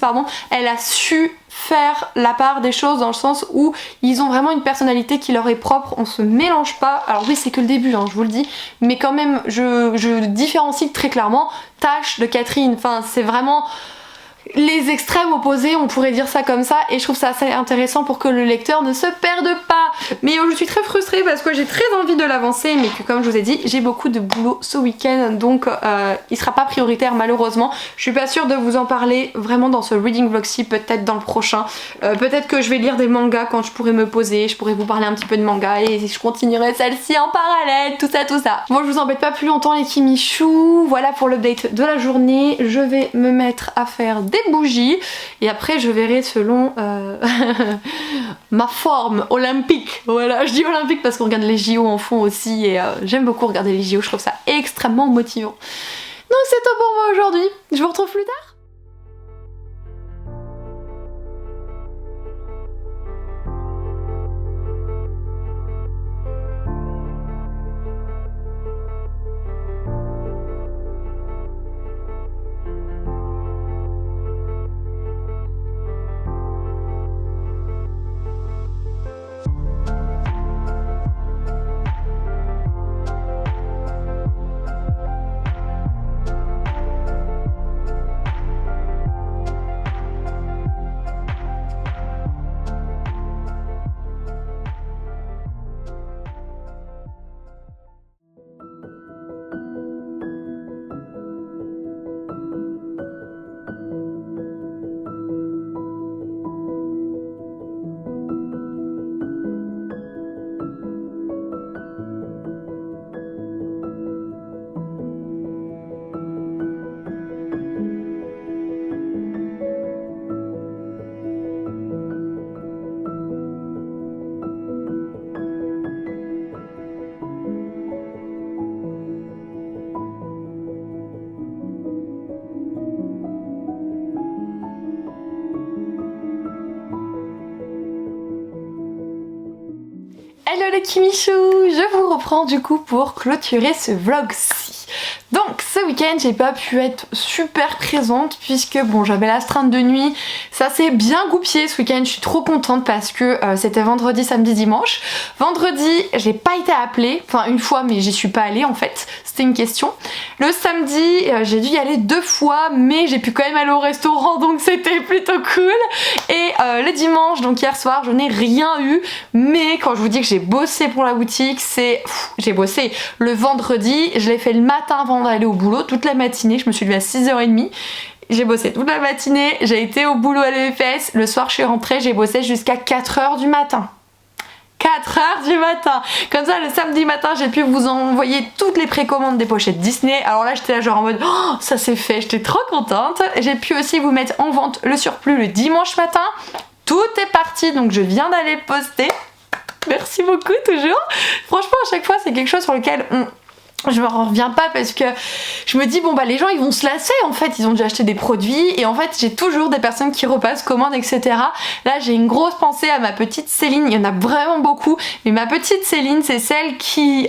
Speaker 3: elle a su faire la part des choses dans le sens où ils ont vraiment une personnalité qui leur est propre, on se mélange pas. Alors oui c'est que le début, hein, je vous le dis, mais quand même je différencie très clairement Tash de Catherine, enfin c'est vraiment les extrêmes opposés, on pourrait dire ça comme ça, et je trouve ça assez intéressant pour que le lecteur ne se perde pas. Mais je suis très frustrée parce que j'ai très envie de l'avancer, mais que comme je vous ai dit, j'ai beaucoup de boulot ce week-end, donc il sera pas prioritaire malheureusement. Je suis pas sûre de vous en parler vraiment dans ce reading vlog-ci, peut-être dans le prochain. Peut-être que je vais lire des mangas quand je pourrai me poser, je pourrai vous parler un petit peu de manga et je continuerai celle-ci en parallèle, tout ça. Bon, je vous embête pas plus longtemps les Kimichou, voilà pour l'update de la journée. Je vais me mettre à faire des bougies et après je verrai selon ma forme olympique. Voilà, je dis olympique parce qu'on regarde les JO en fond aussi et j'aime beaucoup regarder les JO, je trouve ça extrêmement motivant. Donc c'est tout pour moi aujourd'hui, je vous retrouve plus tard. Hello les Kimichou, je vous reprends du coup pour clôturer ce vlog-ci. Donc ce week-end j'ai pas pu être super présente puisque bon j'avais l'astreinte de nuit, ça s'est bien goupillé ce week-end, je suis trop contente parce que c'était vendredi, samedi, dimanche. Vendredi j'ai pas été appelée, enfin une fois mais j'y suis pas allée en fait, c'était une question. Le samedi j'ai dû y aller 2 fois mais j'ai pu quand même aller au restaurant donc c'était plutôt cool. Et le dimanche, donc hier soir, je n'ai rien eu, mais quand je vous dis que j'ai bossé pour la boutique, c'est... j'ai bossé le vendredi, je l'ai fait le matin avant d'aller au boulot, toute la matinée, je me suis levée à 6h30. J'ai bossé toute la matinée, j'ai été au boulot à l'EFS, le soir je suis rentrée, j'ai bossé jusqu'à 4h du matin. 4h du matin. Comme ça le samedi matin j'ai pu vous envoyer toutes les précommandes des pochettes Disney. Alors là j'étais là genre en mode oh, ça c'est fait, j'étais trop contente. J'ai pu aussi vous mettre en vente le surplus le dimanche matin. Tout est parti donc je viens d'aller poster. Merci beaucoup toujours. Franchement à chaque fois c'est quelque chose sur lequel je me reviens pas parce que je me dis bon bah les gens ils vont se lasser en fait, ils ont déjà acheté des produits et en fait j'ai toujours des personnes qui repassent, commandent etc. Là j'ai une grosse pensée à ma petite Céline, il y en a vraiment beaucoup mais ma petite Céline c'est celle qui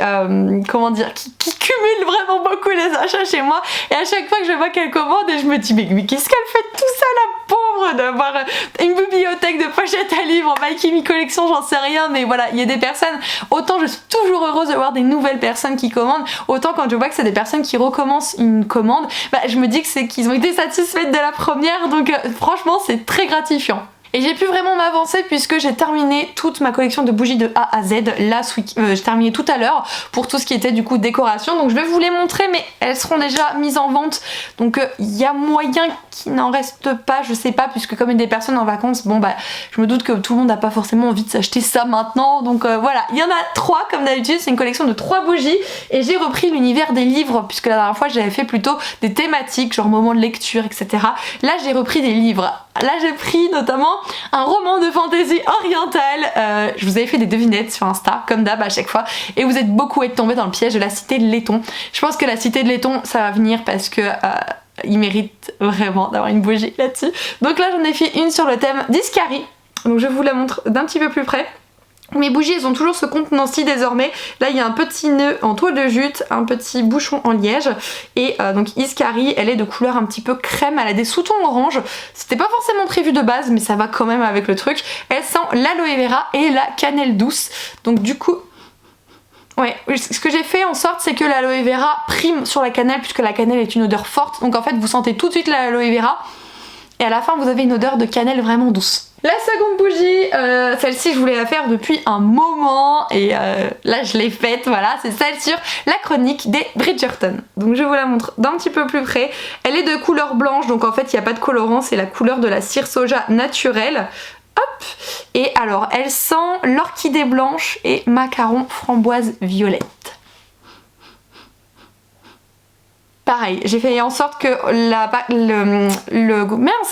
Speaker 3: comment dire, qui cumule vraiment beaucoup les achats chez moi et à chaque fois que je vois qu'elle commande et je me dis mais qu'est-ce qu'elle fait de tout ça la pauvre d'avoir une bibliothèque de pochettes à livres en My Kimi Collection, j'en sais rien, mais voilà, il y a des personnes, autant je suis toujours heureuse de voir des nouvelles personnes qui commandent, autant quand je vois que c'est des personnes qui recommencent une commande, bah, je me dis que c'est qu'ils ont été satisfaites de la première, donc franchement c'est très gratifiant. Et j'ai pu vraiment m'avancer puisque j'ai terminé toute ma collection de bougies de A à Z j'ai terminé tout à l'heure pour tout ce qui était du coup décoration, donc je vais vous les montrer mais elles seront déjà mises en vente, donc il y a moyen qu'il n'en reste pas, je sais pas, puisque comme il y a des personnes en vacances, bon bah je me doute que tout le monde n'a pas forcément envie de s'acheter ça maintenant, donc voilà, il y en a 3 comme d'habitude, c'est une collection de 3 bougies et j'ai repris l'univers des livres puisque la dernière fois j'avais fait plutôt des thématiques genre moments de lecture etc. Là j'ai repris des livres. Là j'ai pris notamment un roman de fantasy orientale, je vous avais fait des devinettes sur Insta comme d'hab à chaque fois et vous êtes beaucoup à être tombés dans le piège de la cité de laiton. Je pense que la cité de laiton ça va venir parce que il mérite vraiment d'avoir une bougie là-dessus. Donc là j'en ai fait une sur le thème d'Iscari, donc je vous la montre d'un petit peu plus près. Mes bougies elles ont toujours ce contenant-ci désormais. Là il y a un petit nœud en toile de jute, un petit bouchon en liège et donc Iscari elle est de couleur un petit peu crème, elle a des sous-tons orange. C'était pas forcément prévu de base mais ça va quand même avec le truc. Elle sent l'aloe vera et la cannelle douce. Donc du coup ouais, ce que j'ai fait en sorte c'est que l'aloe vera prime sur la cannelle puisque la cannelle est une odeur forte. Donc en fait vous sentez tout de suite l'aloe vera et à la fin vous avez une odeur de cannelle vraiment douce. La seconde bougie, celle-ci je voulais la faire depuis un moment et là je l'ai faite, voilà, c'est celle sur la chronique des Bridgerton. Donc je vous la montre d'un petit peu plus près. Elle est de couleur blanche, donc en fait il n'y a pas de colorant, c'est la couleur de la cire soja naturelle. Hop. Et alors elle sent l'orchidée blanche et macaron framboise violette. Pareil, j'ai fait en sorte que merde,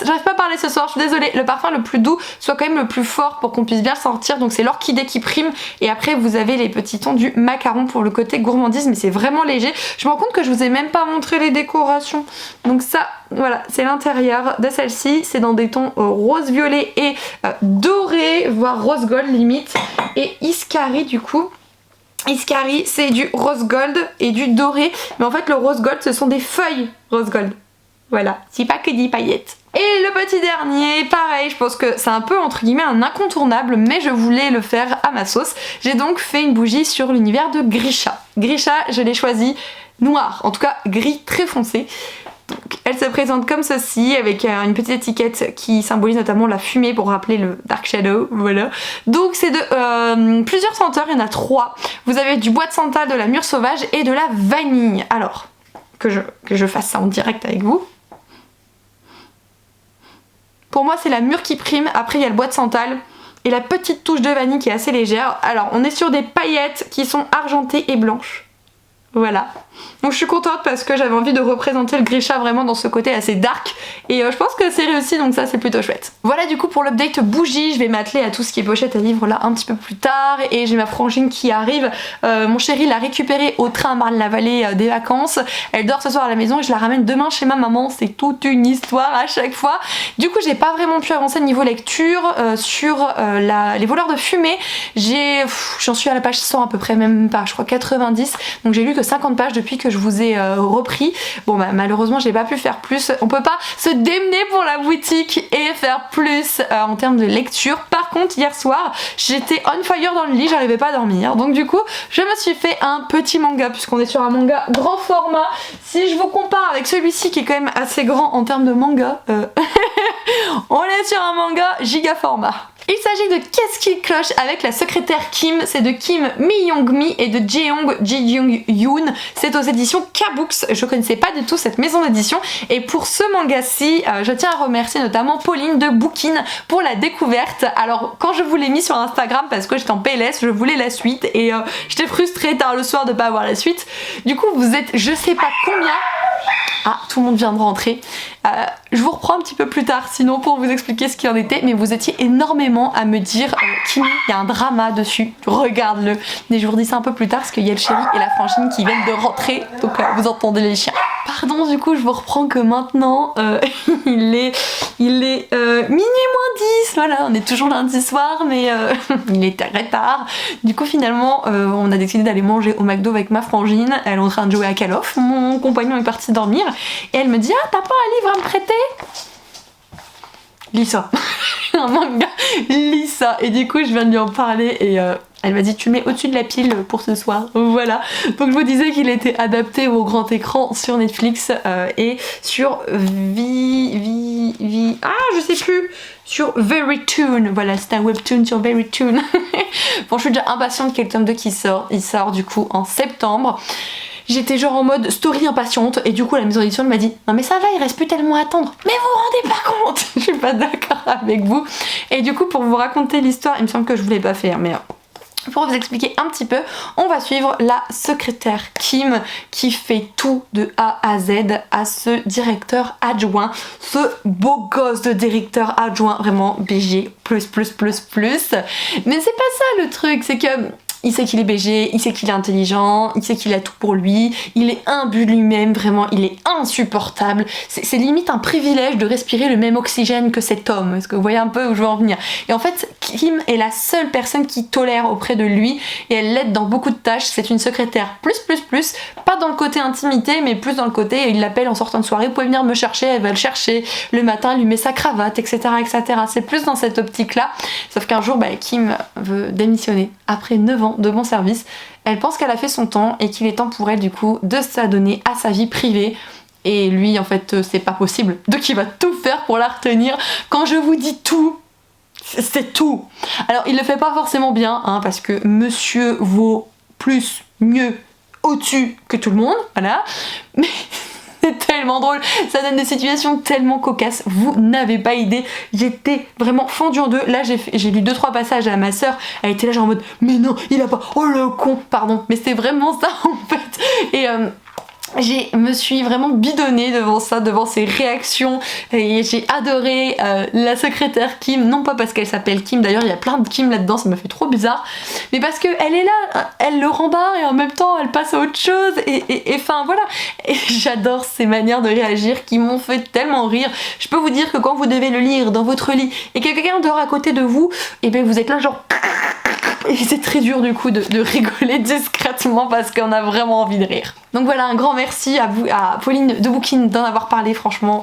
Speaker 3: j'arrive pas à parler ce soir, je suis désolée, le parfum le plus doux soit quand même le plus fort pour qu'on puisse bien le sentir, donc c'est l'orchidée qui prime et après vous avez les petits tons du macaron pour le côté gourmandise, mais c'est vraiment léger. Je me rends compte que je vous ai même pas montré les décorations, donc ça, voilà, c'est l'intérieur de celle-ci, c'est dans des tons rose violet et doré, voire rose gold limite, et Iscari du coup. Iscari c'est du rose gold et du doré, mais en fait le rose gold ce sont des feuilles rose gold, voilà, c'est pas que des paillettes. Et le petit dernier, pareil, je pense que c'est un peu entre guillemets un incontournable, mais je voulais le faire à ma sauce. J'ai donc fait une bougie sur l'univers de Grisha. Grisha, je l'ai choisi noir, en tout cas gris très foncé. Donc, elle se présente comme ceci avec une petite étiquette qui symbolise notamment la fumée pour rappeler le dark shadow, voilà. Donc c'est de plusieurs senteurs, il y en a 3. Vous avez du bois de santal, de la mûre sauvage et de la vanille. Alors, que je fasse ça en direct avec vous. Pour moi c'est la mûre qui prime, après il y a le bois de santal et la petite touche de vanille qui est assez légère. Alors on est sur des paillettes qui sont argentées et blanches. Voilà. Donc je suis contente parce que j'avais envie de représenter le Grisha vraiment dans ce côté assez dark et je pense que c'est réussi, donc ça c'est plutôt chouette. Voilà du coup pour l'update bougie, je vais m'atteler à tout ce qui est pochette à livres là un petit peu plus tard et j'ai ma frangine qui arrive. Mon chéri l'a récupérée au train à Marne-la-Vallée des vacances. Elle dort ce soir à la maison et je la ramène demain chez ma maman, c'est toute une histoire à chaque fois. Du coup j'ai pas vraiment pu avancer niveau lecture sur les voleurs de fumée. J'en suis à la page 100 à peu près, même pas, je crois 90, donc j'ai lu que 50 pages depuis que je vous ai repris. Bon bah malheureusement j'ai pas pu faire plus, on peut pas se démener pour la boutique et faire plus en termes de lecture. Par contre hier soir j'étais on fire dans le lit, j'arrivais pas à dormir, donc du coup je me suis fait un petit manga puisqu'on est sur un manga grand format. Si je vous compare avec celui-ci qui est quand même assez grand en termes de manga, on est sur un manga giga format. Il s'agit de Qu'est-ce qu'il cloche avec la secrétaire Kim, c'est de Kim Mi-Young-mi et de Jeong Ji-Young-yoon, c'est aux éditions K-Books, je connaissais pas du tout cette maison d'édition et pour ce manga-ci, je tiens à remercier notamment Pauline de Bookin pour la découverte. Alors quand je vous l'ai mis sur Instagram parce que j'étais en PLS, je voulais la suite et j'étais frustrée tard le soir de pas avoir la suite, du coup vous êtes je sais pas combien. Ah, tout le monde vient de rentrer. Je vous reprends un petit peu plus tard sinon pour vous expliquer ce qu'il en était, mais vous étiez énormément à me dire Kimi, il y a un drama dessus, regarde-le. Mais je vous redis ça un peu plus tard parce qu'il y a le chéri et la frangine qui viennent de rentrer, donc vous entendez les chiens. Pardon, du coup je vous reprends que maintenant il est minuit moins 10, voilà, on est toujours lundi soir mais il est très tard. Du coup finalement on a décidé d'aller manger au McDo avec ma frangine, elle est en train de jouer à Call of, mon compagnon est parti dormir et elle me dit ah t'as pas un livre à me prêter? Lisa. Un manga Lisa. Et du coup, je viens de lui en parler et elle m'a dit tu le mets au-dessus de la pile pour ce soir. Voilà. Donc je vous disais qu'il était adapté au grand écran sur Netflix et sur je sais plus. Sur Verytoon. Voilà, c'est un webtoon sur Verytoon. Bon, je suis déjà impatiente qu'il y ait le tome 2 qui sort. Il sort du coup en septembre. J'étais genre en mode story impatiente et du coup la maison d'édition m'a dit non mais ça va, il reste plus tellement à attendre. Mais vous vous rendez pas compte. Je suis pas d'accord avec vous. Et du coup pour vous raconter l'histoire, il me semble que je vous l'ai pas fait mais pour vous expliquer un petit peu, on va suivre la secrétaire Kim qui fait tout de A à Z à ce directeur adjoint, ce beau gosse de directeur adjoint, vraiment BG plus. Mais c'est pas ça le truc, c'est que il sait qu'il est BG, il sait qu'il est intelligent, il sait qu'il a tout pour lui, il est imbu de lui-même, vraiment, il est insupportable. C'est limite un privilège de respirer le même oxygène que cet homme. Est-ce que vous voyez un peu où je veux en venir? Et en fait, Kim est la seule personne qui tolère auprès de lui et elle l'aide dans beaucoup de tâches. C'est une secrétaire plus, pas dans le côté intimité, mais plus dans le côté, il l'appelle en sortant de soirée, vous pouvez venir me chercher, elle va le chercher. Le matin, elle lui met sa cravate, etc. C'est plus dans cette optique-là. Sauf qu'un jour, Kim veut démissionner après 9 ans de bon service. Elle pense qu'elle a fait son temps et qu'il est temps pour elle du coup de s'adonner à sa vie privée. Et lui en fait c'est pas possible. Donc il va tout faire pour la retenir. Quand je vous dis tout, c'est tout. Alors il le fait pas forcément bien hein, parce que monsieur vaut plus, mieux, au-dessus que tout le monde. Voilà. Mais c'est tellement drôle, ça donne des situations tellement cocasses, vous n'avez pas idée, j'étais vraiment fendue en deux. Là j'ai lu 2-3 passages à ma soeur, elle était là genre en mode mais non il a pas, oh le con, pardon, mais c'est vraiment ça en fait. Et me suis vraiment bidonnée devant ça, devant ses réactions et j'ai adoré la secrétaire Kim, non pas parce qu'elle s'appelle Kim, d'ailleurs il y a plein de Kim là-dedans, ça me fait trop bizarre, mais parce que elle est là, elle le rembarre et en même temps elle passe à autre chose et enfin voilà, et j'adore ces manières de réagir qui m'ont fait tellement rire. Je peux vous dire que quand vous devez le lire dans votre lit et que quelqu'un dort à côté de vous, et bien vous êtes là genre et c'est très dur du coup de rigoler discrètement parce qu'on a vraiment envie de rire. Donc voilà, un grand merci à vous, à Pauline de Bookin d'en avoir parlé, franchement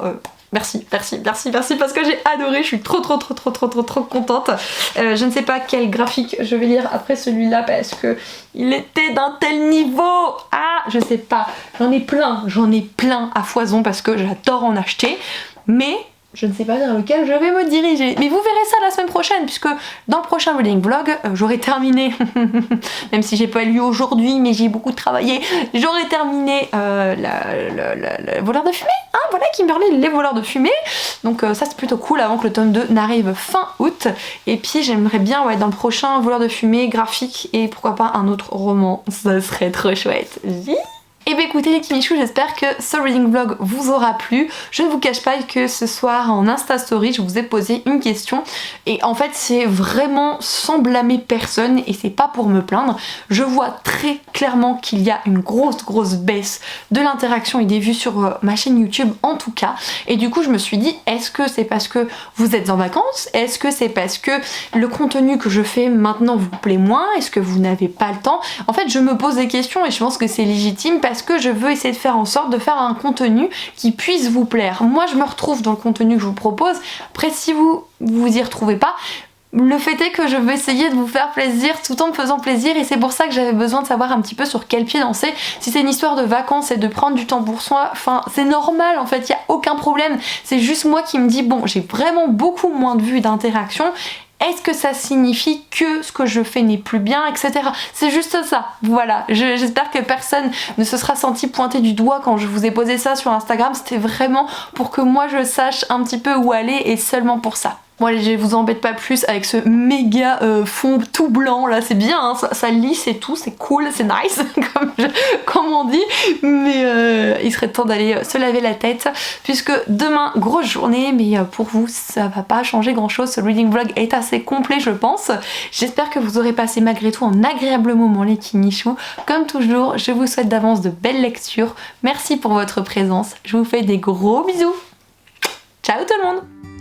Speaker 3: merci parce que j'ai adoré, je suis trop contente. Je ne sais pas quel graphique je vais lire après celui-là parce que il était d'un tel niveau. Ah, je sais pas, j'en ai plein à foison parce que j'adore en acheter, mais je ne sais pas vers lequel je vais me diriger. Mais vous verrez ça la semaine prochaine, puisque dans le prochain reading vlog, j'aurai terminé, même si j'ai pas lu aujourd'hui, mais j'ai beaucoup travaillé, j'aurai terminé le voleur de fumée, hein, voilà, Kimberly, les voleurs de fumée. Donc ça c'est plutôt cool avant que le tome 2 n'arrive fin août. Et puis j'aimerais bien, ouais, dans le prochain voleur de fumée graphique, et pourquoi pas un autre roman, ça serait trop chouette. Et bien écoutez les Kimichou, j'espère que ce reading vlog vous aura plu. Je ne vous cache pas que ce soir en Insta Story je vous ai posé une question et en fait c'est vraiment sans blâmer personne et c'est pas pour me plaindre. Je vois très clairement qu'il y a une grosse baisse de l'interaction et des vues sur ma chaîne YouTube en tout cas, et du coup je me suis dit est-ce que c'est parce que vous êtes en vacances? Est-ce que c'est parce que le contenu que je fais maintenant vous plaît moins? Est-ce que vous n'avez pas le temps? En fait je me pose des questions et je pense que c'est légitime parce que je veux essayer de faire en sorte de faire un contenu qui puisse vous plaire. Moi je me retrouve dans le contenu que je vous propose, après si vous y retrouvez pas, le fait est que je veux essayer de vous faire plaisir tout en me faisant plaisir et c'est pour ça que j'avais besoin de savoir un petit peu sur quel pied danser. Si c'est une histoire de vacances et de prendre du temps pour soi, enfin c'est normal en fait, il n'y a aucun problème. C'est juste moi qui me dis bon j'ai vraiment beaucoup moins de vues et d'interactions. Est-ce que ça signifie que ce que je fais n'est plus bien, etc. C'est juste ça, voilà. J'espère que personne ne se sera senti pointé du doigt quand je vous ai posé ça sur Instagram. C'était vraiment pour que moi je sache un petit peu où aller et seulement pour ça. Bon allez, je vous embête pas plus avec ce méga fond tout blanc là, c'est bien, hein, ça lisse et tout, c'est cool, c'est nice comme on dit, mais il serait temps d'aller se laver la tête puisque demain grosse journée, mais pour vous ça va pas changer grand chose, ce reading vlog est assez complet je pense. J'espère que vous aurez passé malgré tout un agréable moment les Kimichou. Comme toujours, je vous souhaite d'avance de belles lectures, merci pour votre présence, je vous fais des gros bisous, ciao tout le monde.